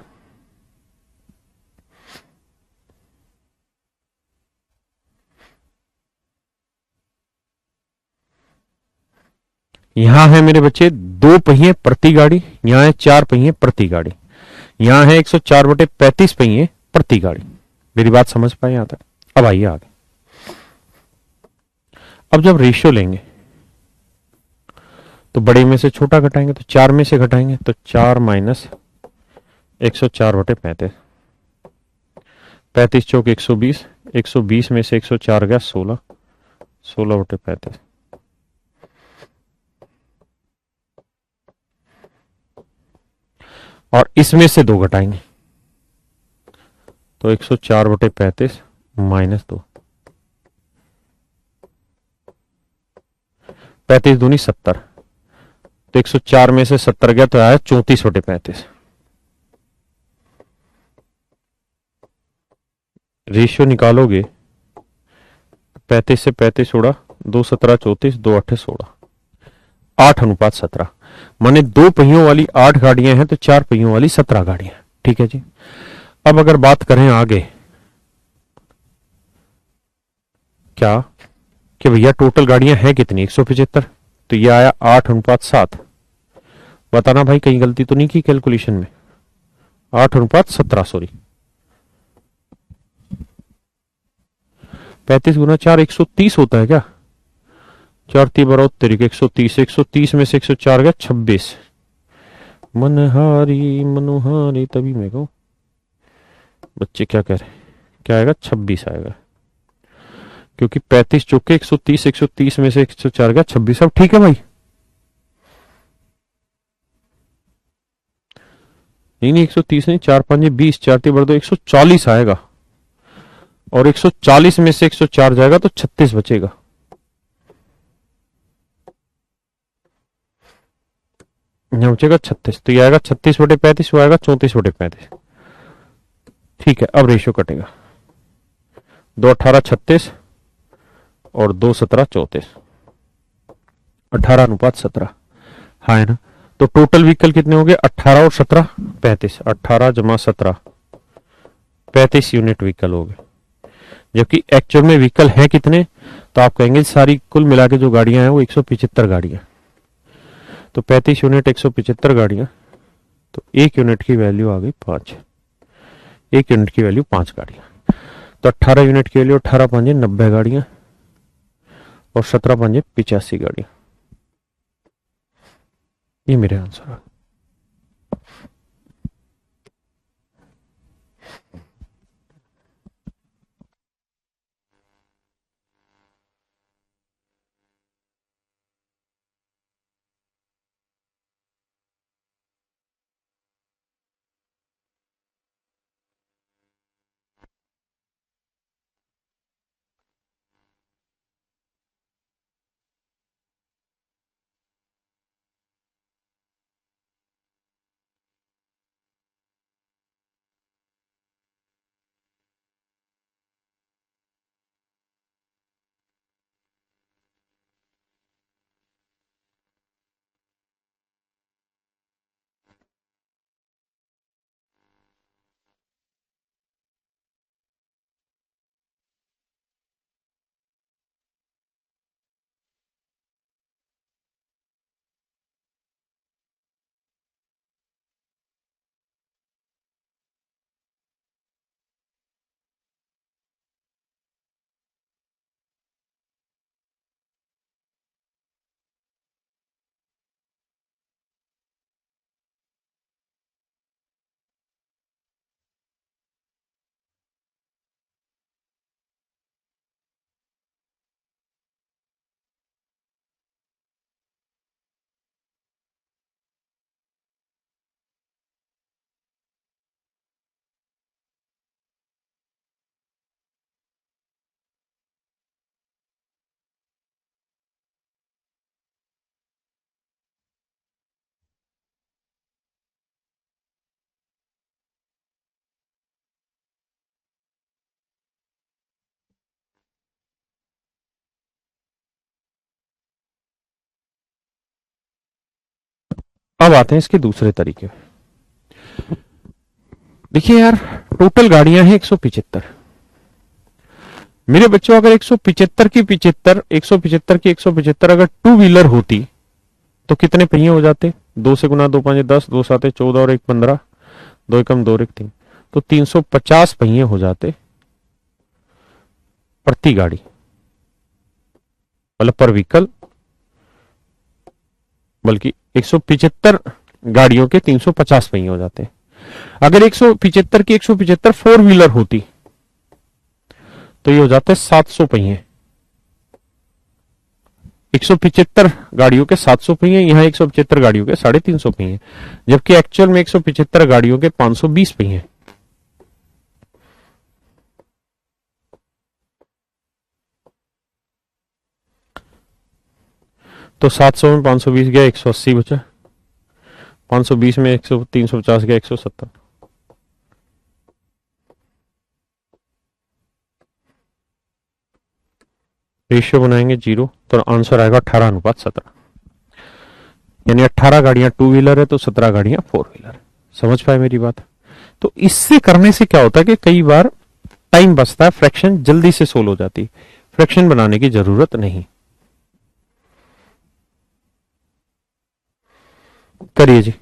यहां है मेरे बच्चे 2 पहिए प्रति गाड़ी, यहां है 4 पहिए प्रति गाड़ी, यहां है 104 बटे 35 पहिए प्रति गाड़ी। मेरी बात समझ पाए यहां तक? अब आइए आगे। अब जब रेशियो लेंगे तो बड़े में से छोटा घटाएंगे, तो 4 में से घटाएंगे तो 4 माइनस 104 बटे 35, 35 चौक 120, 120 में से 104 गया 16, 16 बटे 35। और इसमें से 2 घटाएंगे तो 104 बटे 35 माइनस 2, 35 दूनी 70, तो 104 में से 70 गया तो आया 34 बटे 35। रेशियो निकालोगे 35 से 35 उड़ा, 2 17 34, 2 8 16, 8:17। माने 2 पहियों वाली 8 गाड़ियां हैं तो 4 पहियों वाली 17 गाड़ियां। ठीक है जी। अब अगर बात करें आगे, क्या कि भैया टोटल गाड़ियां हैं कितनी? 175, तो ये आया 8:7। बताना भाई कहीं गलती तो नहीं की कैलकुलेशन में? 8:17, सॉरी, 35 गुना 4 130 होता है क्या? 4 3 12 तरीके 130, 130 में से 104 गया 26। मनहारी मनोहारी, तभी मैं कहूं बच्चे क्या कह रहे हैं, क्या आएगा? 26 आएगा, क्योंकि 35 चौके 130, 130 में से 104 गया 26। अब ठीक है भाई? नहीं 130 नहीं, 4 5 20, 4 3 12 140 आएगा, और 140 में से 104 जाएगा तो 36 बचेगा। यहां बचेगा 36, तो ये आएगा 36 बटे 35, वो आएगा 34 बटे 35। ठीक है, अब रेशियो कटेगा, 2 18 36 और 2 17 34, 18:17। हाँ है ना? तो टोटल व्हीकल कितने हो गए? 18 और 17 35, 18 जमा 17 35 यूनिट व्हीकल हो गए। जबकि एक्चुअल में व्हीकल है कितने? तो आप कहेंगे सारी कुल मिला के जो गाड़ियां हैं वो 175 गाड़ियां। तो 35 यूनिट 175 गाड़ियां, तो 1 यूनिट की वैल्यू आ गई 5। एक यूनिट की वैल्यू 5 गाड़ियां, तो 18 यूनिट की वैल्यू 18 पंजे 90 गाड़ियां और 17 पंजे 85 गाड़ियां। ये मेरे आंसर है। अब आते हैं इसके दूसरे तरीके। देखिए यार, टोटल गाड़ियां हैं 175। मेरे बच्चों, अगर 175 की 75, 175 की 175 अगर टू व्हीलर होती तो कितने पहिए हो जाते? 2 से गुना 2 5 10, 2 7 14 और 1 15, 2 एकम 2 और 1 3, तो 350 पहिए हो जाते प्रति गाड़ी, मतलब पर व्हीकल। बल्कि 175 गाड़ियों के 350 पहिए हो जाते। अगर 175 की 175 फोर व्हीलर होती तो ये हो जाते 700 पहिए। 175 गाड़ियों के 700 पहिए, यहां 175 गाड़ियों के 350 पहिए, जबकि एक्चुअल में 175 गाड़ियों के 520 पहिए। तो 700 में 520 गया, 180 बचा। 520 में 100 350 गया, 170। रेशियो बनाएंगे 0, तो आंसर आएगा 18:17। यानी 18 गाड़ियां टू व्हीलर है तो 17 गाड़ियां फोर व्हीलर। समझ पाए मेरी बात? तो इससे करने से क्या होता है कि कई बार टाइम बचता है, फ्रैक्शन जल्दी से सोल्व हो जाती, फ्रैक्शन बनाने की जरूरत नहीं। करिए जी।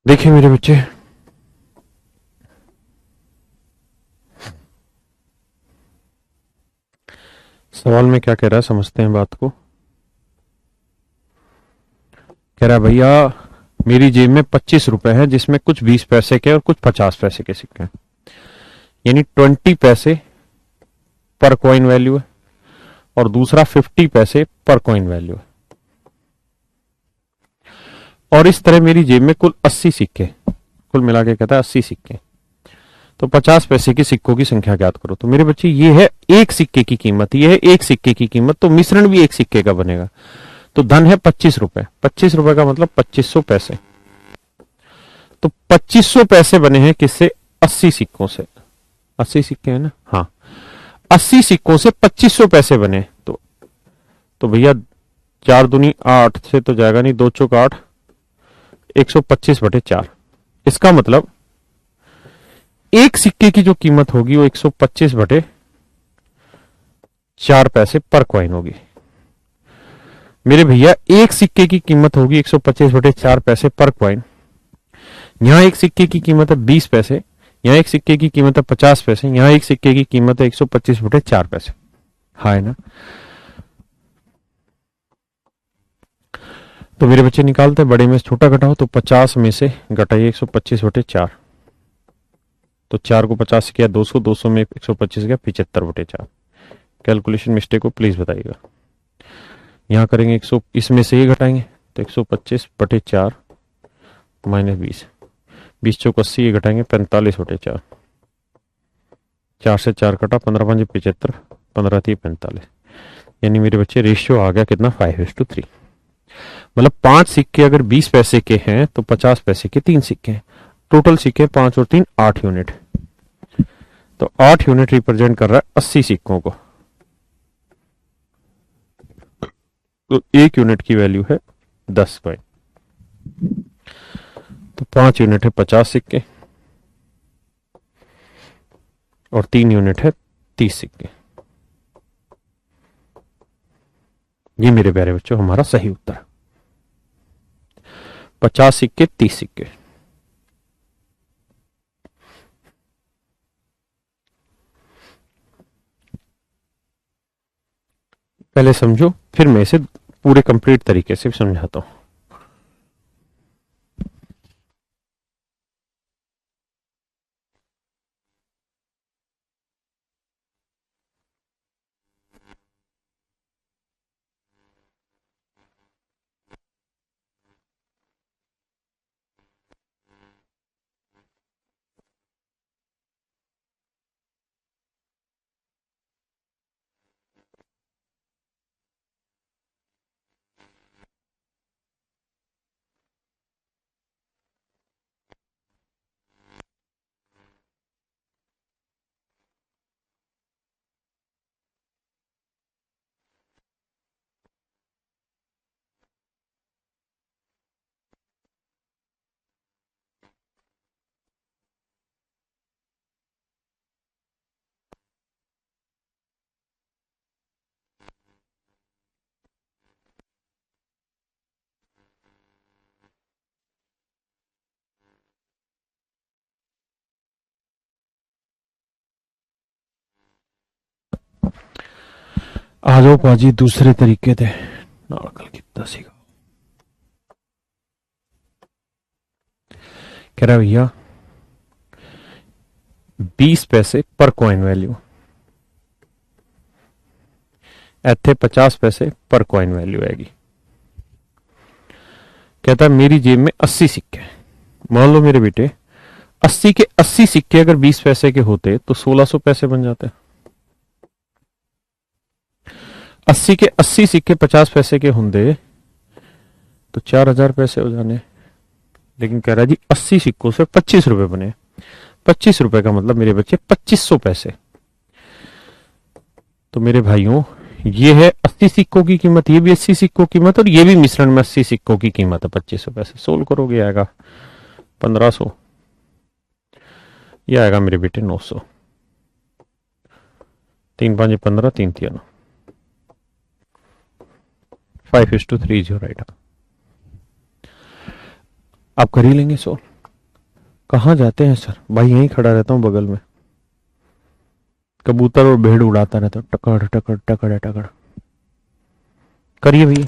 देखिए मेरे बच्चे, सवाल में क्या कह रहा है समझते हैं बात को। कह रहा है भैया मेरी जेब में 25 रुपए है जिसमें कुछ 20 पैसे के और कुछ 50 पैसे के सिक्के हैं, यानी 20 पैसे पर कॉइन वैल्यू है और दूसरा 50 पैसे पर कॉइन वैल्यू है। और इस तरह मेरी जेब में कुल 80 सिक्के, कुल मिला के कहता है 80 सिक्के। तो 50 पैसे के सिक्कों की संख्या ज्ञात करो। तो मेरे बच्चे ये है एक सिक्के की कीमत, ये है एक सिक्के की कीमत, तो मिश्रण भी एक सिक्के का बनेगा। तो धन है 25 रुपए, 25 रुपए का मतलब 2500 पैसे। तो 2500 पैसे बने हैं किससे? 80 सिक्कों से। 80 सिक्के है ना, हाँ, 80 सिक्कों से 2500 पैसे बने। तो भैया 4 दूनी 8 से तो जाएगा नहीं, 2 चौक 8, 125/4। इसका मतलब एक सिक्के की जो कीमत होगी वो 125/4 पैसे पर कॉइन होगी। मेरे भैया एक सिक्के की कीमत होगी 125/4 पैसे पर कॉइन। यहां एक सिक्के की कीमत है 20 पैसे, यहां एक सिक्के की कीमत है 50 पैसे, यहां एक सिक्के की कीमत है 125/4 पैसे। हाँ है ना। तो मेरे बच्चे निकालते हैं, बड़े में से छोटा घटाओ तो 50 में से घटाइए 125/4। तो 4 को 50 से किया 200, 200 में 125 गया 75/4। कैलकुलेशन मिस्टेक को प्लीज बताइएगा। यहां करेंगे 100, इसमें से ये घटाएंगे तो 125/4 माइनस 20, 20 चौक 80, ये घटाएंगे 45/4। 4 से 4 कटा, 15×5 75, 15×3 45। यानी मेरे बच्चे रेशियो आ गया कितना? 5:3। मतलब 5 सिक्के अगर 20 पैसे के हैं तो 50 पैसे के 3 सिक्के हैं। टोटल सिक्के 5 और 3 8 यूनिट। तो 8 यूनिट रिप्रेजेंट कर रहा है 80 सिक्कों को। तो 1 यूनिट की वैल्यू है 10 कॉइन। तो 5 यूनिट है 50 सिक्के और 3 यूनिट है 30 सिक्के। ये मेरे प्यारे बच्चों हमारा सही उत्तर है। 50 सिक्के 30 सिक्के। पहले समझो, फिर मैं इसे पूरे कंप्लीट तरीके से समझाता हूं। आ जाओ पाजी दूसरे तरीके थे नाड़कल कितना सीखा। कह रहा भैया 20 पैसे पर कॉइन वैल्यू, इतने 50 पैसे पर कॉइन वैल्यू आएगी। कहता है मेरी जेब में 80 सिक्के। मान लो मेरे बेटे 80 के 80 सिक्के अगर 20 पैसे के होते तो 1600 पैसे बन जाते। 80 के 80 सिक्के 50 पैसे के होंगे तो 4000 पैसे हो जाने। लेकिन कह रहा है जी 80 सिक्कों से 25 रुपए बने। 25 रुपए का मतलब मेरे बच्चे 2500 पैसे। तो मेरे भाइयों ये है 80 सिक्कों की कीमत, ये भी 80 सिक्कों की कीमत और ये भी मिश्रण में 80 सिक्कों की कीमत है 2500 पैसे। सोल्व करोगे आएगा 1500, ये आएगा मेरे बेटे 900। 3×5 15, 3×3 9, 5:3 राइट। आप कर ही लेंगे सोल्व। कहाँ जाते हैं सर? भाई यहीं खड़ा रहता हूँ बगल में, कबूतर और भेड़ उड़ाता रहता हूँ, टकड़ टकड़ टकड़ टकड़। करिए भैया।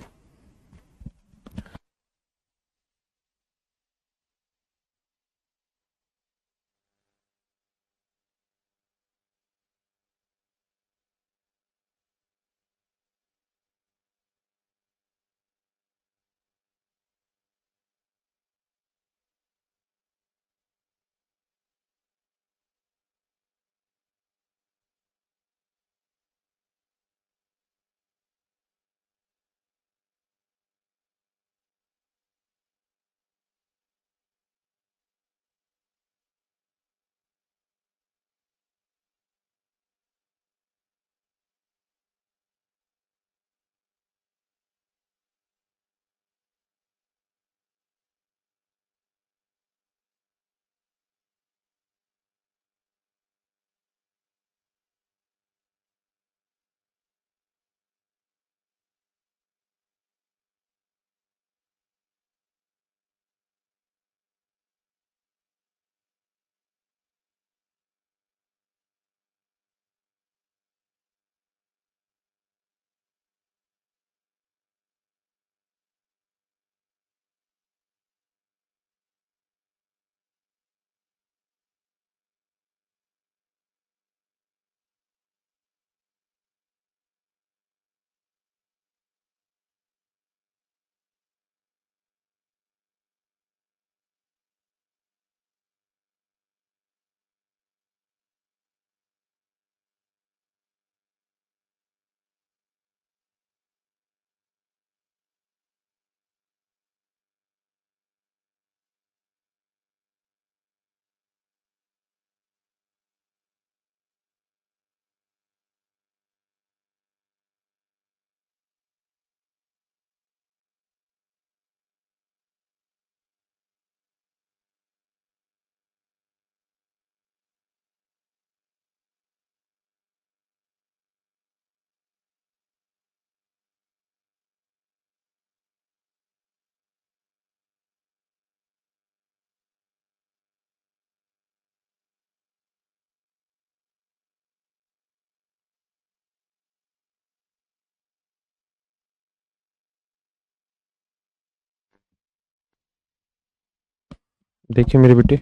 देखिए मेरे बेटे,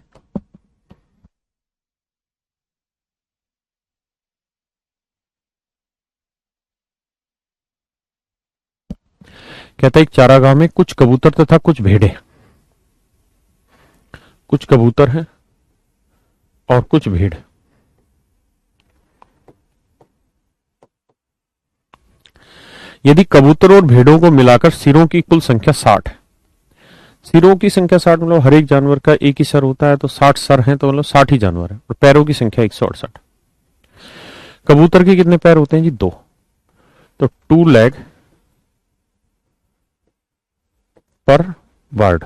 कहता है एक चारागाह में कुछ कबूतर तथा कुछ भेड़े, कुछ कबूतर हैं और कुछ भेड़। यदि कबूतर और भेड़ों को मिलाकर सिरों की कुल संख्या 60 है, सिरों की संख्या 60 मतलब हर एक जानवर का एक ही सर होता है, तो 60 सर हैं, तो मतलब 60 ही जानवर है, और पैरों की संख्या 168। कबूतर के कितने पैर होते हैं जी? 2, तो 2 लेग पर बर्ड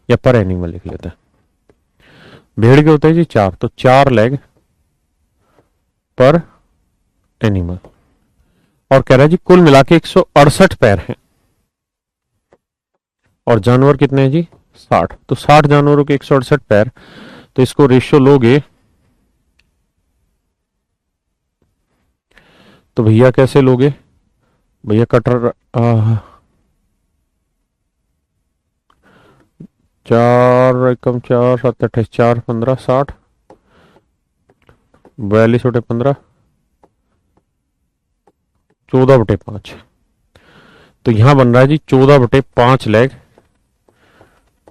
या पर एनिमल लिख लेते हैं। भेड़ के होते हैं जी 4, तो 4 लेग पर एनिमल। और कह रहा है जी कुल मिला के 168 पैर हैं, और जानवर कितने हैं जी? 60, तो 60 जानवरों के 168 पैर, तो इसको रेशियो लोगे तो भैया कैसे लोगे? भैया कटर 4 एकम 4 7 28 4 15 60 42 बटे 15 14/5, तो यहां बन रहा है जी 14/5 लेग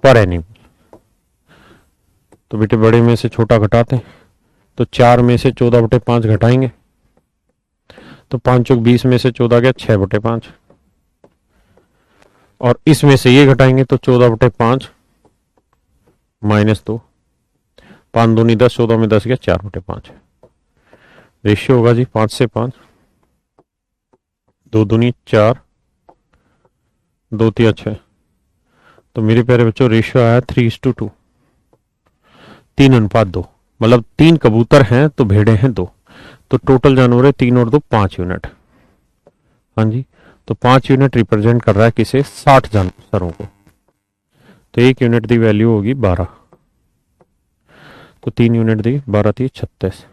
पर एनिमल। तो बेटे बड़े में से छोटा घटाते हैं, तो 4 में से 14/5 घटाएंगे, तो 5 चौक 20 में से 14 गया 6/5, और इसमें से ये घटाएंगे तो 14/5 -2, 5 दूनी 10, 14 में 10 गया 4/5। रेशियो होगा जी 5 से 5, 2 दूनी 4, 2 तिया 6, तो मेरे प्यारे बच्चों रेशियो आया 3:2, 3:2, मतलब 3 कबूतर हैं तो भेड़े हैं 2, तो टोटल जानवर है 3 और 2 5 यूनिट। हाँ जी, तो 5 यूनिट रिप्रेजेंट कर रहा है किसे? 60 जानवरों को, तो 1 यूनिट की वैल्यू होगी 12। तो 3 यूनिट दी, 12 थी 36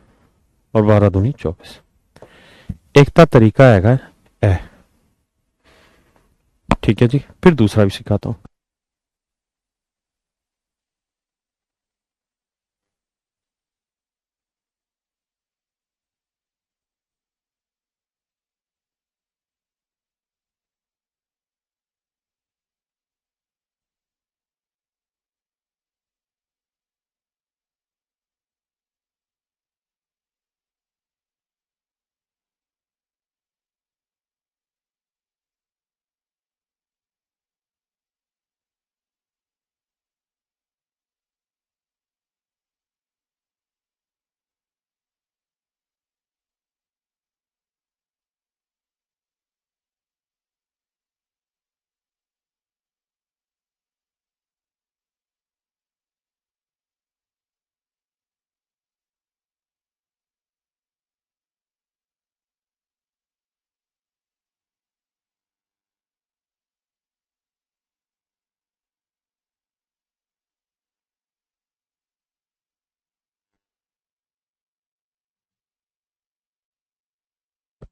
और 12 दूनी 24। एकता तरीका हैगा ए। ठीक है जी, फिर दूसरा भी सिखाता हूं।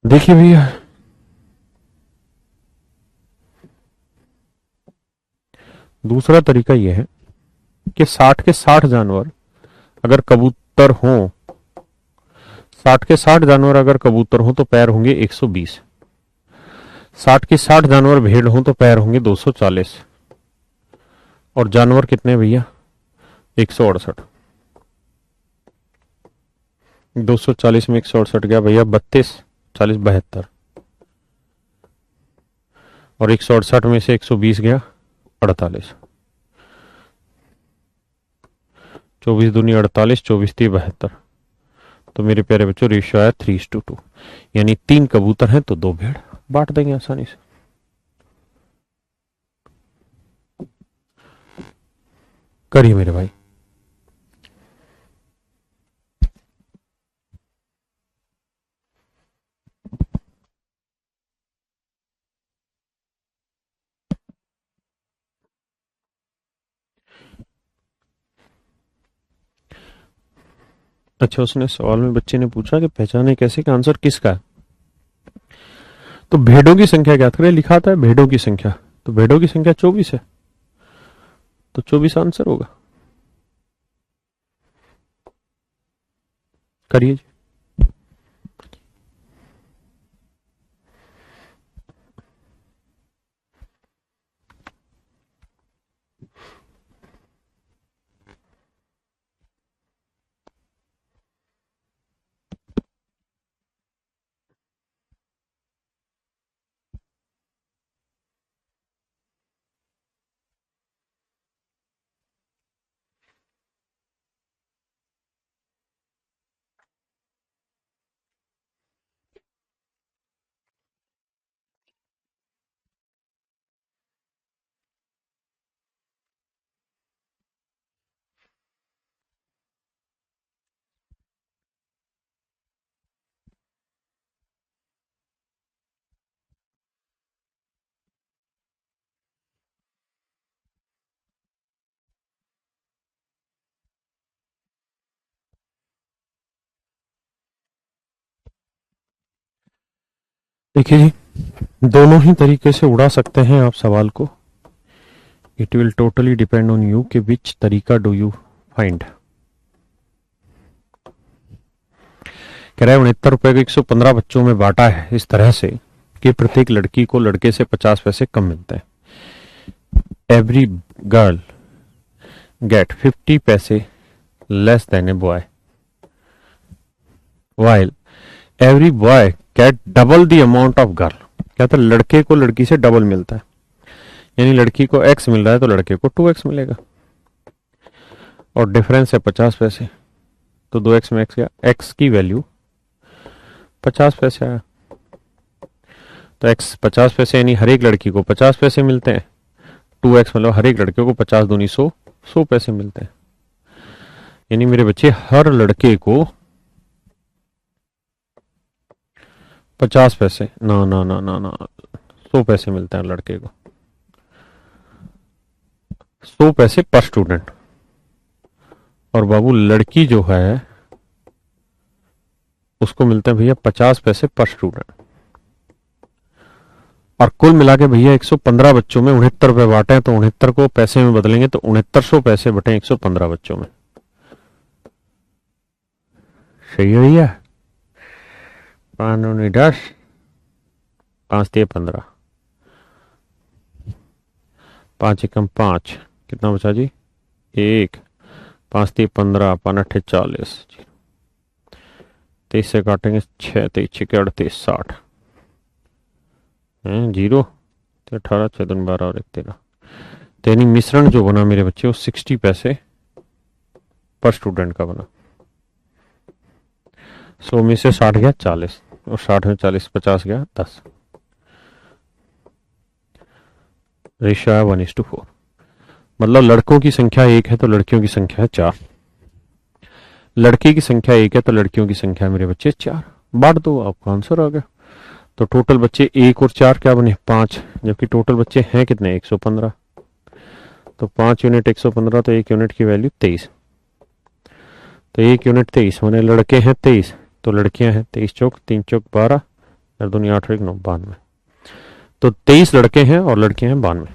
देखिए भैया, दूसरा तरीका यह है कि 60 के 60 जानवर अगर कबूतर हों, 60 के 60 जानवर अगर कबूतर हों तो पैर होंगे 120। 60 के 60 जानवर भेड़ हों तो पैर होंगे 240। और जानवर कितने भैया? 168। 240 में 168 गया भैया 32, 40 72। और 168 में से 120 गया 48। 24 दूनी 48, 24 थी 72। तो मेरे प्यारे बच्चों रेशियो आया 3:2। यानी 3 कबूतर हैं तो 2 भेड़, बांट देंगे आसानी से। करिए मेरे भाई। अच्छा, उसने सवाल में बच्चे ने पूछा कि पहचाने कैसे का आंसर किसका है। तो भेड़ों की संख्या ज्ञात करें, लिखा था भेड़ों की संख्या, तो भेड़ों की संख्या 24 है, तो 24 आंसर होगा। करिए जी। देखिए जी, दोनों ही तरीके से उड़ा सकते हैं आप सवाल को। It will totally depend on you कि विच तरीका डू यू फाइंड। कह रहा है 69 रुपए को 115 बच्चों में बांटा है इस तरह से कि प्रत्येक लड़की को लड़के से 50 पैसे कम मिलते हैं। एवरी गर्ल गेट 50 पैसे less than a boy, while every boy get double the amount of girl। क्या था, लड़के को लड़की से डबल मिलता है, यानी लड़की को x मिल रहा है तो लड़के को 2x मिलेगा, और डिफरेंस है 50 पैसे। तो 2x में x गया, x की वैल्यू 50 पैसे आया। तो x 50 पैसे, यानी हर एक लड़की को 50 पैसे मिलते हैं। 2x मतलब हर एक लड़के को 50 दूनी 100, 100 पैसे मिलते हैं। यानी मेरे बच्चे हर लड़के को 50 पैसे, ना ना ना ना ना 100 पैसे मिलते हैं लड़के को, 100 पैसे पर स्टूडेंट। और बाबू लड़की जो है उसको मिलते हैं भैया 50 पैसे पर स्टूडेंट। और कुल मिला के भैया 115 बच्चों में 69 रुपए बांटे हैं, तो 69 को पैसे में बदलेंगे तो 6900 पैसे बटे 115 बच्चों में। सही है भैया। 5 9 10 5 3 15 5 एकम 5 कितना बचा जी 1 5 3 15 5 8 40 23 से काटेंगे 6 23 6 38 60 जीरो 18 6 2 12 और 1 13। तो यानी मिश्रण जो बना मेरे बच्चे वो 60 पैसे पर स्टूडेंट का बना। 100 में से 60 गया 40 और 60 में 40 50 गया 10। रेशियो है 1:4। मतलब लड़कों की संख्या 1 है तो लड़कियों की संख्या है 4। लड़के की संख्या 1 है तो लड़कियों की संख्या मेरे बच्चे 4। बांट दो आपका आंसर आ गया। तो टोटल बच्चे 1 और 4 क्या बने 5, जबकि टोटल बच्चे हैं कितने 115। तो 5 यूनिट 115 तो 1 यूनिट की वैल्यू 23। तो 1 यूनिट 23 होने लड़के हैं 23 तो लड़कियां हैं 23 चौक 3 चौक 12 और दुनिया 8 9 92। तो 23 लड़के हैं और लड़कियां हैं 92।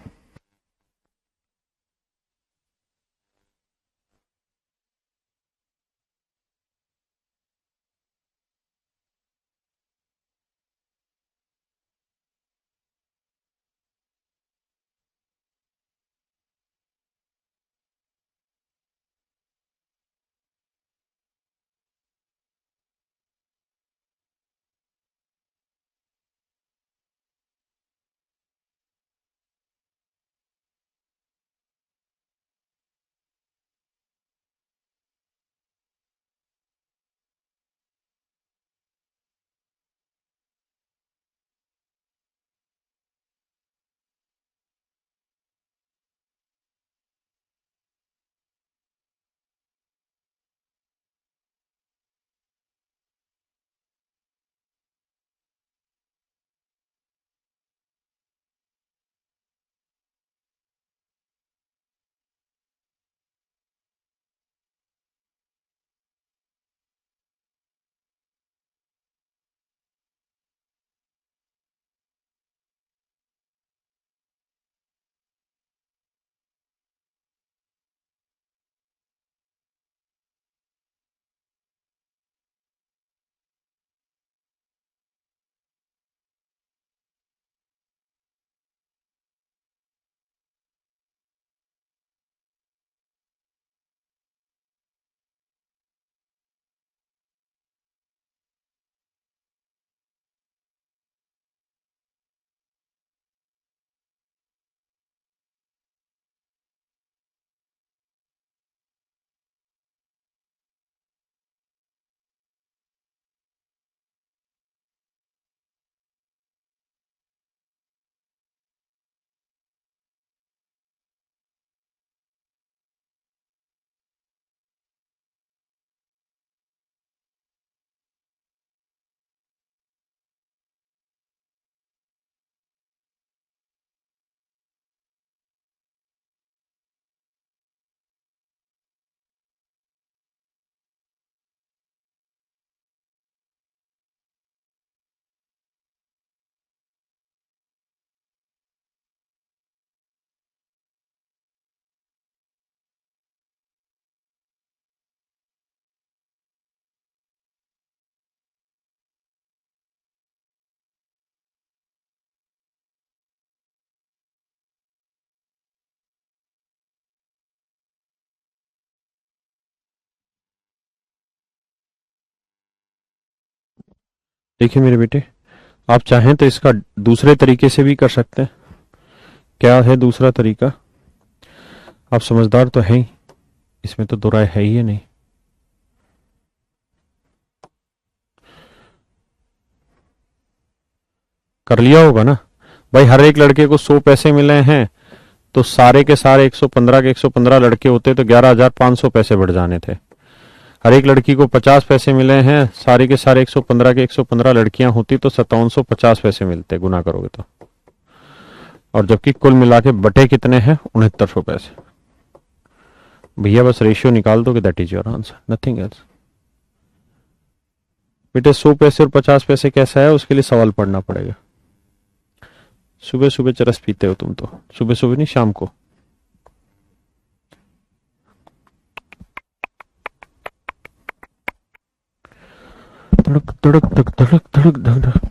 देखिए मेरे बेटे, आप चाहें तो इसका दूसरे तरीके से भी कर सकते हैं। क्या है दूसरा तरीका? आप समझदार तो हैं ही, इसमें तो दो राय है ही नहीं। कर लिया होगा ना भाई। हर एक लड़के को 100 पैसे मिले हैं तो सारे के सारे 115 के 115 लड़के होते तो 11,500 पैसे बढ़ जाने थे। हर एक लड़की को 50 पैसे मिले हैं, सारे के सारे 115 के 115 लड़कियां होती तो 5750 पैसे मिलते गुना करोगे तो। और जबकि कुल मिला के बटे कितने हैं 6900 पैसे। भैया बस रेशियो निकाल दो कि that is your answer, nothing else. बेटे 100 पैसे और 50 पैसे कैसा है उसके लिए सवाल पढ़ना पड़ेगा। सुबह सुबह चरस पीते हो तुम तो, सुबह सुबह नहीं शाम को। धड़क धड़क धक धड़क धड़क धक धक।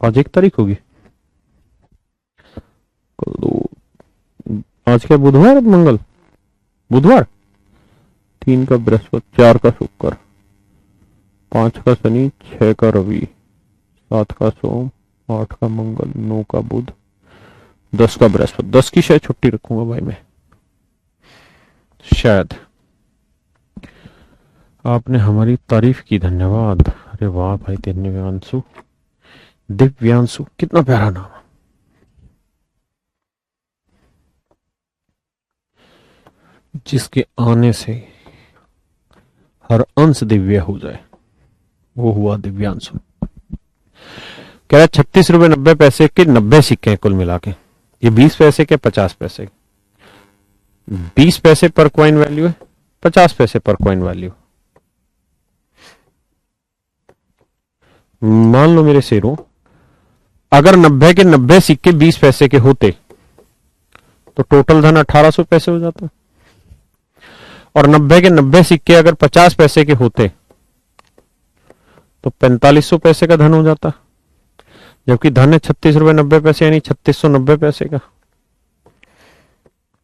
आज 1 तारीख होगी। आज क्या बुधवार है, मंगल, बुधवार। 3 का बृहस्पति, 4 का शुक्र, 5 का शनि, 6 का रवि, 7 का सोम, 8 का मंगल, 9 का बुध, 10 का बृहस्पति। 10 की शायद छुट्टी रखूंगा भाई मैं, शायद। आपने हमारी तारीफ की, धन्यवाद। अरे वाह भाई, दिव्यांशु, दिव्यांशु कितना प्यारा नाम। जिसके आने से हर अंश दिव्य हो जाए, वो हुआ दिव्यांशु। कह रहा 36 रुपए 90 पैसे के 90 सिक्के कुल मिला के। ये 20 पैसे के 50 पैसे, 20 पैसे पर कॉइन वैल्यू है, 50 पैसे पर कॉइन वैल्यू। मान लो मेरे शेरों, अगर 90 के 90 सिक्के 20 पैसे के होते तो टोटल धन 1800 पैसे हो जाता, और 90 के 90 सिक्के अगर 50 पैसे के होते तो 4500 पैसे का धन हो जाता। जबकि धन है 36 रुपए 90 पैसे, यानी 3690 पैसे का।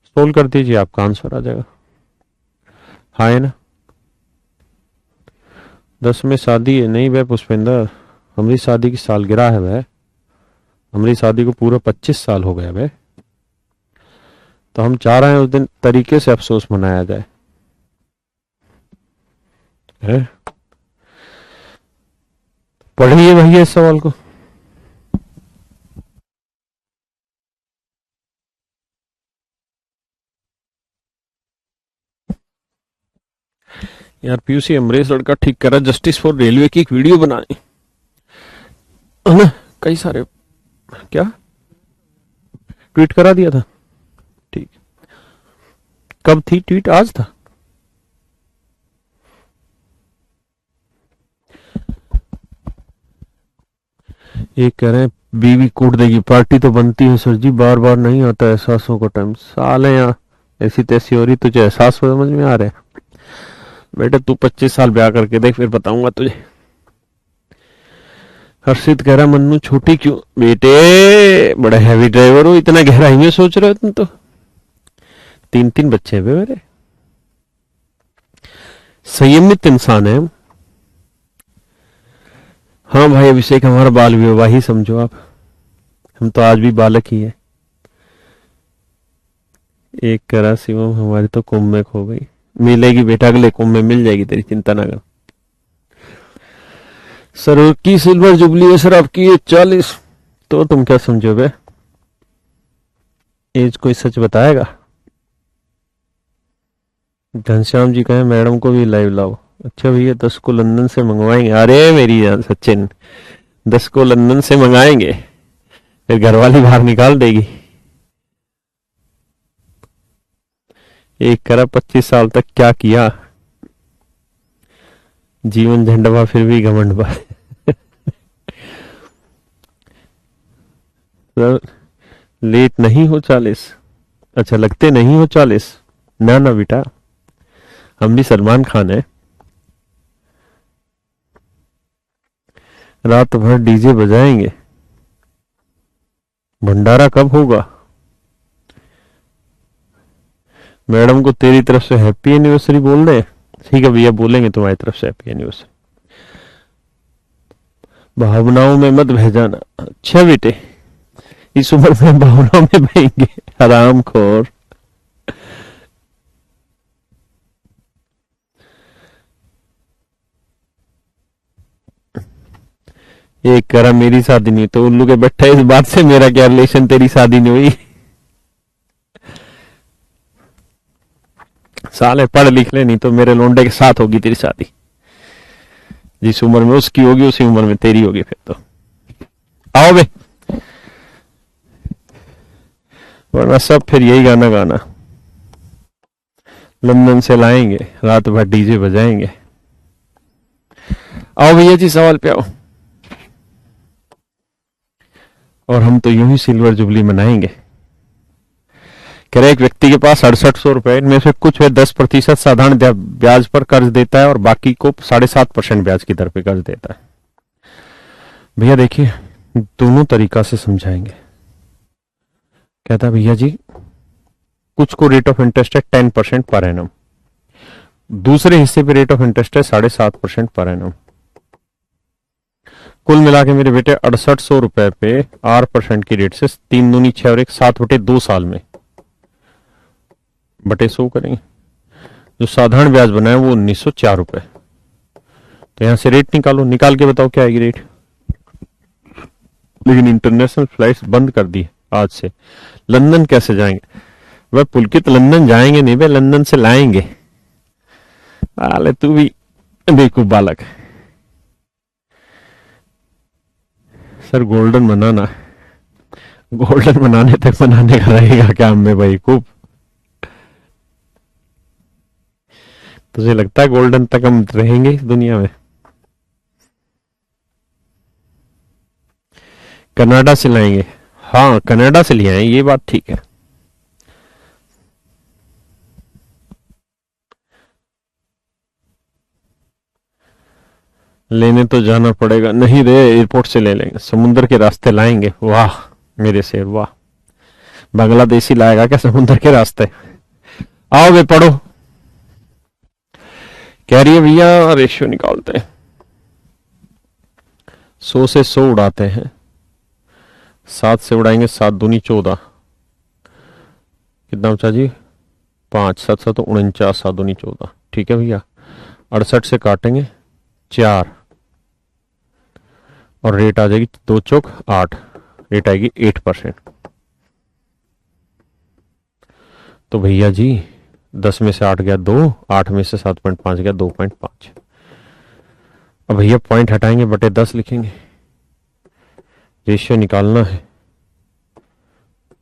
सोल्व कर दीजिए, आपका आंसर आ जाएगा। हाँ है ना। 10 में शादी है नहीं भाई पुष्पेंद्र, हमारी शादी की सालगिरह है भाई, हमारी शादी को पूरा 25 साल हो गया भाई। तो हम चाह रहे हैं उस दिन तरीके से अफसोस मनाया जाए है? पढ़िए भैया इस सवाल को। यार पीयूसी अमरीश लड़का ठीक करा, जस्टिस फॉर रेलवे की एक वीडियो बनाई है ना, कई सारे। क्या ट्वीट करा दिया था? ठीक, कब थी ट्वीट? आज था। एक कह रहे हैं बीवी कूट देगी, पार्टी तो बनती है सर जी, बार बार नहीं आता एहसासों का टाइम। साले यहाँ ऐसी तैसी हो रही, तुझे एहसास हो समझ में आ रहे हैं? बेटे तू 25 साल ब्याह करके देख, फिर बताऊंगा तुझे। हर्षित कह रहा मन्नू छोटी क्यों? बेटे बड़ा हैवी ड्राइवर हो, इतना गहराई में सोच रहे हो तुम तो। 3 बच्चे हैं मेरे, संयमित इंसान है। हाँ भाई अभिषेक, हमारा बाल विवाह ही समझो आप, हम तो आज भी बालक ही है। एक करा शिवम, हमारी तो कुंभ में खो गई। मिलेगी बेटा, अगले कुंभ में मिल जाएगी, तेरी चिंता ना कर। सर की सिल्वर जुबली है सर आपकी 40। तो तुम क्या समझो बे, एज कोई सच बताएगा? घनश्याम जी कहें मैडम को भी लाइव लाओ। अच्छा भैया 10 को लंदन से मंगवाएंगे। अरे मेरी जान सचिन, 10 को लंदन से मंगाएंगे, फिर घरवाली बाहर निकाल देगी। एक करा 25 साल तक क्या किया, जीवन झंडवा फिर भी घमंड बा। लेट नहीं हो 40? अच्छा लगते नहीं हो 40? ना ना बेटा, हम भी सलमान खान है। रात भर डीजे बजाएंगे। भंडारा कब होगा? मैडम को तेरी तरफ से हैप्पी एनिवर्सरी बोल दे। ठीक है भैया बोलेंगे तुम्हारी तरफ से हैप्पी एनिवर्सरी। भावनाओं में मत बह जाना। अच्छा बेटे, इस उम्र में भावनाओं में बहेंगे, हराम खोर। एक करा मेरी शादी नहीं, तो उल्लू के बैठा इस बात से मेरा क्या रिलेशन, तेरी शादी नहीं हुई। साले पढ़ लिख ले, नहीं तो मेरे लोंडे के साथ होगी तेरी शादी। जिस उम्र में उसकी होगी उसी उम्र में तेरी होगी फिर तो। आओ बे, वरना सब फिर यही गाना गाना। लंदन से लाएंगे, रात भर डीजे बजाएंगे। आओ भैया जी सवाल पे आओ। और हम तो यूं ही सिल्वर जुबली मनाएंगे। कह रहे एक व्यक्ति के पास 6800 रुपए, इनमें से कुछ वे 10% साधारण ब्याज पर कर्ज देता है और बाकी को 7.5% ब्याज की दर पे कर्ज देता है। भैया देखिए दोनों तरीका से समझाएंगे। कहता भैया जी कुछ को रेट ऑफ इंटरेस्ट है 10% पर एनम, दूसरे हिस्से पे रेट ऑफ इंटरेस्ट है 7.5% पर एनम। कुल मिला के मेरे बेटे 6800 रुपए पे 8% की रेट से 3 दूनी 6 और 1 7/2 साल में बटे 100 करेंगे। जो साधारण ब्याज बना है वो 1904 रुपए। तो यहां से रेट निकालो, निकाल के बताओ क्या आएगी रेट। लेकिन इंटरनेशनल फ्लाइट्स बंद कर दी आज से। लंदन कैसे जाएंगे? वह पुलकित लंदन जाएंगे नहीं, वे लंदन से लाएंगे। अरे तू भी बेवकूफ बालक। सर गोल्डन बनाना, गोल्डन बनाने तक बनाने का रहेगा क्या हमें भाई खूब? तुझे लगता है गोल्डन तक हम रहेंगे इस दुनिया में? कनाडा से लाएंगे, हाँ कनाडा से ले आए, ये बात ठीक है। लेने तो जाना पड़ेगा, नहीं रे एयरपोर्ट से ले लेंगे, समुद्र के रास्ते लाएंगे। वाह मेरे शेर वाह, बांग्लादेशी लाएगा क्या समुद्र के रास्ते? आओ वे पढ़ो। कह रही है भैया रेशियो निकालते हैं, 100 से 100 उड़ाते हैं, 7 से उड़ाएंगे 7 दूनी 14, कितना बचा जी 5, 7 7 49, 7 दूनी 14। ठीक है भैया 68 से काटेंगे 4 और रेट आ जाएगी 2 चौक 8, रेट आएगी 8%। तो भैया जी 10 में से 8 गया 2, 8 में से 7.5 गया 2.5। अब भैया पॉइंट हटाएंगे बटे 10 लिखेंगे, रेशियो निकालना है।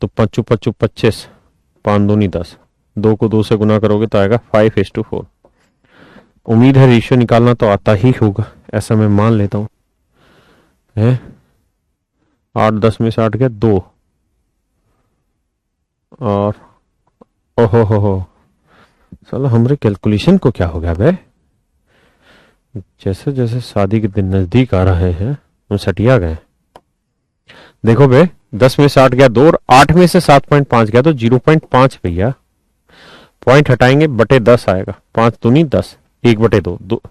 तो 5 5 25, 5 दूनी 10, 2 को 2 से गुना करोगे तो आएगा 5:4। उम्मीद है रेशियो निकालना तो आता ही होगा, ऐसा मैं मान लेता हूं। है 8 10 में से 8 गया 2 और ओहो हो साला हमारे कैलकुलेशन को क्या हो गया बे? जैसे जैसे शादी के दिन नजदीक आ रहे हैं हम सटिया गए। देखो बे 10 में से 8 गया 2 और 8 में से 7.5 गया तो 0.5 भैया। पॉइंट हटाएंगे बटे 10 आएगा, 5 दूनी 10, 1/2 2।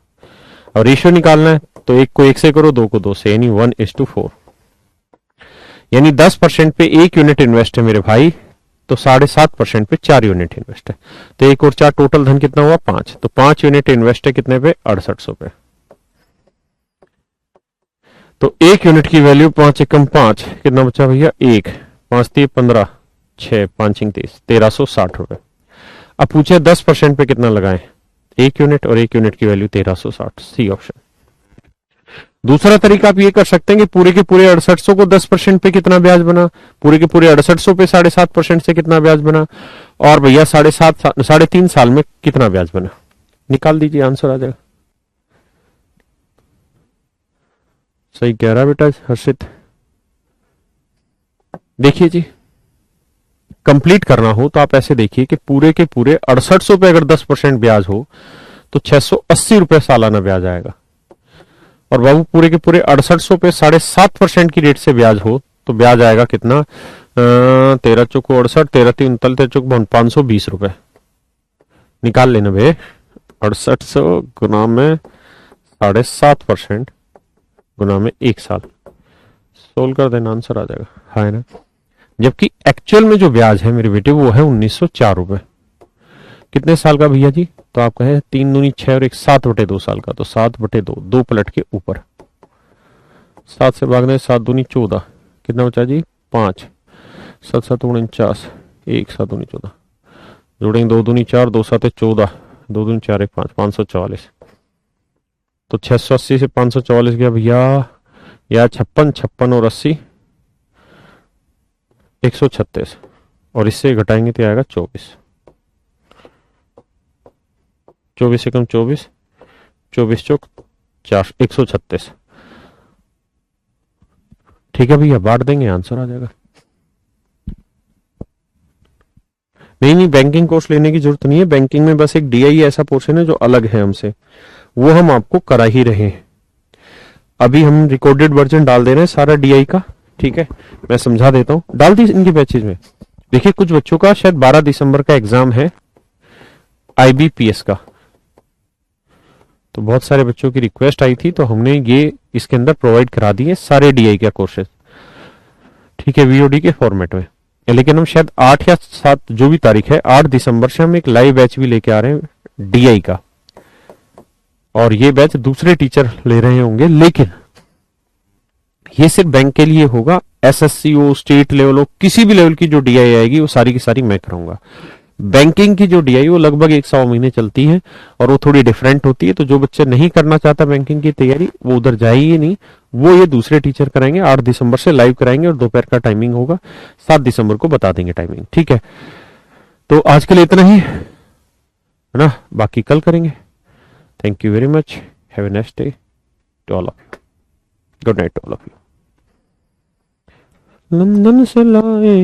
और रेशियो निकालना है तो 1 को 1 से करो, 2 को 2 से, यानी 1:4। यानी 10% पे 1 यूनिट इन्वेस्ट है मेरे भाई, तो 7.5% पे 4 यूनिट इन्वेस्ट है। तो 1 और 4 टोटल धन कितना हुआ 5, तो 5 यूनिट इन्वेस्ट है कितने पे 6800 पे। तो 1 यूनिट की वैल्यू 5 एकम 5, कितना बचा भैया 1, 5 3 15, 6 5 30, 1360 रुपए। अब पूछे 10% पे कितना लगाएं, 1 यूनिट, और 1 यूनिट की वैल्यू 1360, सी ऑप्शन। दूसरा तरीका आप ये कर सकते हैं कि पूरे के पूरे 6800 को 10% पे कितना ब्याज बना, पूरे के पूरे 6800 पे 7.5% से कितना ब्याज बना, और भैया 3.5 साल में कितना ब्याज बना, निकाल दीजिए आंसर आ जाएगा। सही कह रहा बेटा हर्षित। देखिए जी कंप्लीट करना हो तो आप ऐसे देखिए कि पूरे के पूरे 6800 पे अगर 10% ब्याज हो तो 680 रुपए सालाना ब्याज आएगा। और बाबू पूरे के पूरे 6800 पे 7.5% की रेट से ब्याज हो तो ब्याज आएगा कितना, 13 चौक 68, 13 3 13 चौक 520 रुपए। निकाल लेना भे, 6800 गुना में 7.5% गुना में 1 साल, सोल्व कर देना आंसर आ जाएगा, है ना। जबकि एक्चुअल में जो ब्याज है मेरे बेटे वो है 1904 रुपए। कितने साल का भैया जी, तो आप कहें 3 दूनी 6 और 1 7/2 साल का, तो 7/2, 2 पलट के ऊपर, 7 से भागने 7 दूनी 14, कितना बचा जी 5, 7 7 49, 1 7 दूनी 14, जोड़ेंगे 2 दूनी 4, 2 7 14, 2 दूनी 4 1 5, 544। तो 680 से 544 गया भैया, या 56 56 और 80 136, और इससे घटाएंगे तो आएगा 24। 24 एकम 24, 24 चौक 4, 136। ठीक है भैया, बांट देंगे, आंसर आ जाएगा। नहीं, बैंकिंग कोर्स लेने की जरूरत नहीं है। बैंकिंग में बस एक डीआई ऐसा पोर्शन है जो अलग है हमसे, वो हम आपको करा ही रहे हैं। अभी हम रिकॉर्डेड वर्जन डाल दे रहे हैं सारा डीआई का। ठीक है, मैं समझा देता हूँ, डाल दी इनकी बैचेज में। देखिए, कुछ बच्चों का शायद 12 दिसंबर का एग्जाम है आईबीपीएस का, तो बहुत सारे बच्चों की रिक्वेस्ट आई थी, तो हमने ये इसके अंदर प्रोवाइड करा दिए सारे डीआई के कोर्सेज। ठीक है, वीओडी के फॉर्मेट में। लेकिन हम शायद 8 या 7 जो भी तारीख है, 8 दिसंबर से हम एक लाइव बैच भी लेके आ रहे हैं डीआई का, और ये बैच दूसरे टीचर ले रहे होंगे, लेकिन ये सिर्फ बैंक के लिए होगा। एसएससी हो, स्टेट लेवल हो, किसी भी लेवल की जो डीआई आएगी वो सारी की सारी मैं कराऊंगा। बैंकिंग की जो डीआई वो लगभग 100 महीने चलती है और वो थोड़ी डिफरेंट होती है, तो जो बच्चा नहीं करना चाहता बैंकिंग की तैयारी, वो उधर जाएगी नहीं, वो ये दूसरे टीचर कराएंगे। 8 दिसंबर से लाइव कराएंगे और दोपहर का टाइमिंग होगा, 7 दिसंबर को बता देंगे टाइमिंग। ठीक है, तो आज के लिए इतना ही है ना, बाकी कल करेंगे। Thank you very much, have a nice day to all of you, good night to all of you. London से लाए